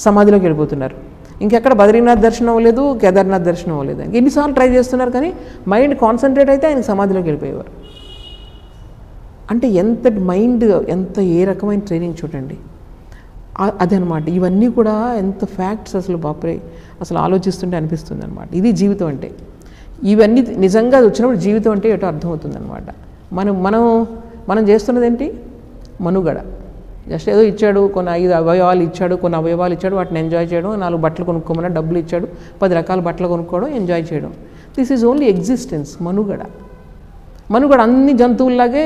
సమాధిలోకి వెళ్ళిపోతున్నారు. ఇంకెక్కడ బద్రీనాథ్ దర్శనం అవ్వలేదు, కేదార్నాథ్ దర్శనం అవ్వలేదు. ఎన్నిసార్లు ట్రై చేస్తున్నారు కానీ మైండ్ కాన్సన్ట్రేట్ అయితే ఆయన సమాధిలోకి వెళ్ళిపోయేవారు. అంటే ఎంతటి మైండ్, ఏ రకమైన ట్రైనింగ్ చూడండి. అదనమాట. ఇవన్నీ కూడా ఎంత ఫ్యాక్ట్స్ అసలు బాప్రే, అసలు ఆలోచిస్తుంటే అనిపిస్తుంది అనమాట. ఇది జీవితం అంటే. ఇవన్నీ నిజంగా వచ్చినప్పుడు జీవితం అంటే ఏటో అర్థమవుతుంది అనమాట. మనం చేస్తున్నది ఏంటి? మనుగడ. జస్ట్ ఏదో ఇచ్చాడు, కొన్ని 5 అవయవాలు ఇచ్చాడు, కొన్ని అవయవాలు ఇచ్చాడు, వాటిని ఎంజాయ్ చేయడం, 4 బట్టలు కొనుక్కోమన్నా డబ్బులు ఇచ్చాడు, 10 రకాల బట్టలు కొనుక్కోవడం, ఎంజాయ్ చేయడం. This is only existence. మనుగడ అన్ని జంతువుల్లాగే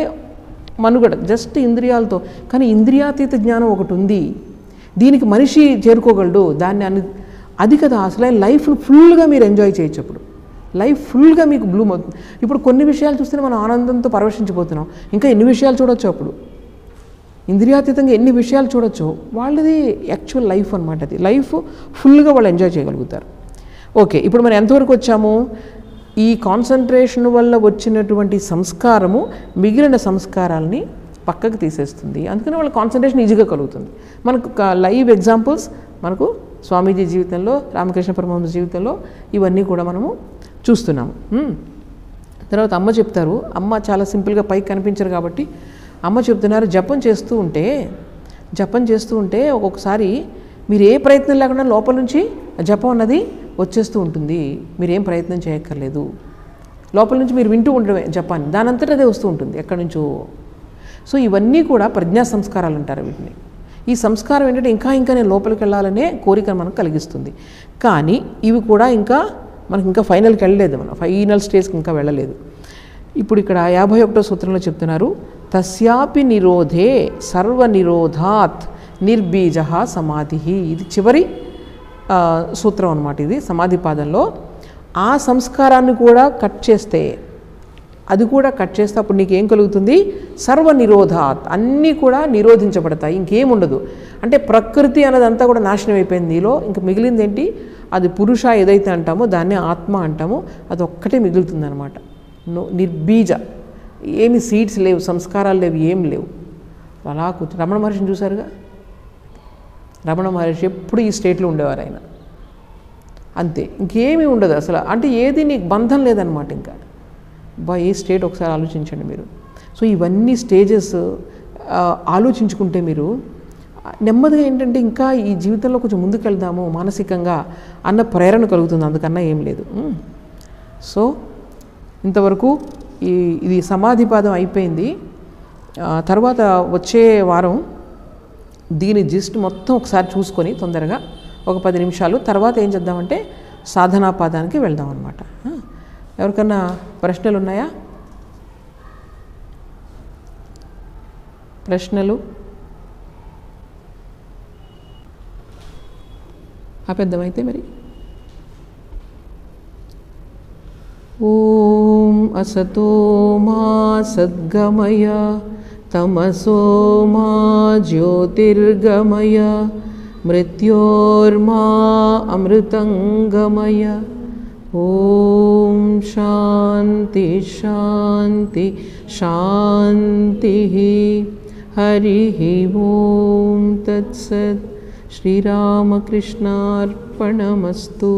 మనుగడ, జస్ట్ ఇంద్రియాలతో. కానీ ఇంద్రియాతీత జ్ఞానం ఒకటి ఉంది, దీనికి మనిషి చేరుకోగలడు. అది కదా అసలైన లైఫ్ను ఫుల్గా మీరు ఎంజాయ్ చేయొచ్చు. అప్పుడు లైఫ్ ఫుల్గా మీకు బ్లూమ్ అవుతుంది. ఇప్పుడు కొన్ని విషయాలు చూస్తేనే మనం ఆనందంతో పరవశించిపోతున్నాం, ఇంకా ఎన్ని విషయాలు చూడొచ్చు. అప్పుడు ఇంద్రియాతీతంగా ఎన్ని విషయాలు చూడొచ్చు. వాళ్ళది యాక్చువల్ లైఫ్ అనమాట. అది లైఫ్ ఫుల్గా వాళ్ళు ఎంజాయ్ చేయగలుగుతారు. ఓకే, ఇప్పుడు మనం ఎంతవరకు వచ్చాము? ఈ కాన్సన్ట్రేషన్ వల్ల వచ్చినటువంటి సంస్కారము మిగిలిన సంస్కారాలని పక్కకు తీసేస్తుంది. అందుకని వాళ్ళ కాన్సన్ట్రేషన్ ఈజీగా కలుగుతుంది. మనకు లైవ్ ఎగ్జాంపుల్స్ మనకు స్వామీజీ జీవితంలో, రామకృష్ణ పరమహంస జీవితంలో ఇవన్నీ కూడా మనము చూస్తున్నాము. తర్వాత అమ్మ చెప్తారు, అమ్మ చాలా సింపుల్గా పైకి కనిపించరు కాబట్టి అమ్మ చెప్తున్నారు, జపం చేస్తూ ఉంటే ఒక్కొక్కసారి మీరు ఏ ప్రయత్నం లేకుండా లోపల నుంచి జపం అన్నది వచ్చేస్తూ ఉంటుంది. మీరేం ప్రయత్నం చేయక్కర్లేదు, లోపల నుంచి మీరు వింటూ ఉండడమే జపాన్ని, దానంతటా అదే వస్తూ ఉంటుంది ఎక్కడి నుంచో. సో ఇవన్నీ కూడా ప్రజ్ఞా సంస్కారాలు అంటారు వీటిని. ఈ సంస్కారం ఏంటంటే ఇంకా నేను లోపలికి వెళ్ళాలనే కోరిక మనకు కలిగిస్తుంది. కానీ ఇవి కూడా మనకి ఇంకా ఫైనల్కి వెళ్ళలేదు, మనం ఫైనల్ స్టేజ్కి ఇంకా వెళ్ళలేదు. ఇప్పుడు ఇక్కడ 51వ సూత్రంలో చెప్తున్నారు, తస్యాపి నిరోధే సర్వనిరోధాత్ నిర్బీజ సమాధి. ఇది చివరి సూత్రం అన్నమాట. ఇది సమాధి పాదంలో. ఆ సంస్కారాన్ని కూడా కట్ చేస్తే, అప్పుడు నీకేం కలుగుతుంది? సర్వనిరోధాత్, అన్నీ కూడా నిరోధించబడతాయి, ఇంకేముండదు. అంటే ప్రకృతి అన్నదంతా కూడా నాశనం అయిపోయింది నీలో. ఇంక మిగిలింది ఏంటి? అది పురుష ఏదైతే అంటామో దాన్నే ఆత్మ అంటామో, అది ఒక్కటే మిగులుతుంది అనమాట. నిర్బీజ, ఏమి సీడ్స్ లేవు, సంస్కారాలు లేవు, ఏం లేవు. అలా కూర్చొని రమణ మహర్షిని చూశారుగా. రమణ మహర్షి ఎప్పుడు ఈ స్టేట్లో ఉండేవారు ఆయన. అంతే, ఇంకేమీ ఉండదు అసలు. అంటే ఏది నీకు బంధం లేదనమాట. ఇంకా ఏ స్టేట్ ఒకసారి ఆలోచించండి మీరు. సో ఇవన్నీ స్టేజెస్ ఆలోచించుకుంటే మీరు నెమ్మదిగా ఏంటంటే ఇంకా ఈ జీవితంలో కొంచెం ముందుకెళ్దాము మానసికంగా అన్న ప్రేరణ కలుగుతుంది. అందుకన్నా ఏం లేదు. సో ఇంతవరకు ఇది సమాధిపాదం అయిపోయింది. తర్వాత వచ్చే వారం దీని జిస్ట్ మొత్తం ఒకసారి చూసుకొని తొందరగా ఒక 10 నిమిషాలు తర్వాత ఏం చేద్దామంటే సాధనాపాదానికి వెళ్దాం అన్నమాట. ఎవరికన్నా ప్రశ్నలు ఉన్నాయా? ప్రశ్నలు ఆపేద్దామైతే మరి. ఓం అసతో మా సద్గమయ తమసో మా జ్యోతిర్గమయ మృత్యోర్మా అమృతంగమయ. ఓం శాంతి శాంతి శాంతి. హరి ఓం తత్సత్. శ్రీరామకృష్ణార్పణమస్తు.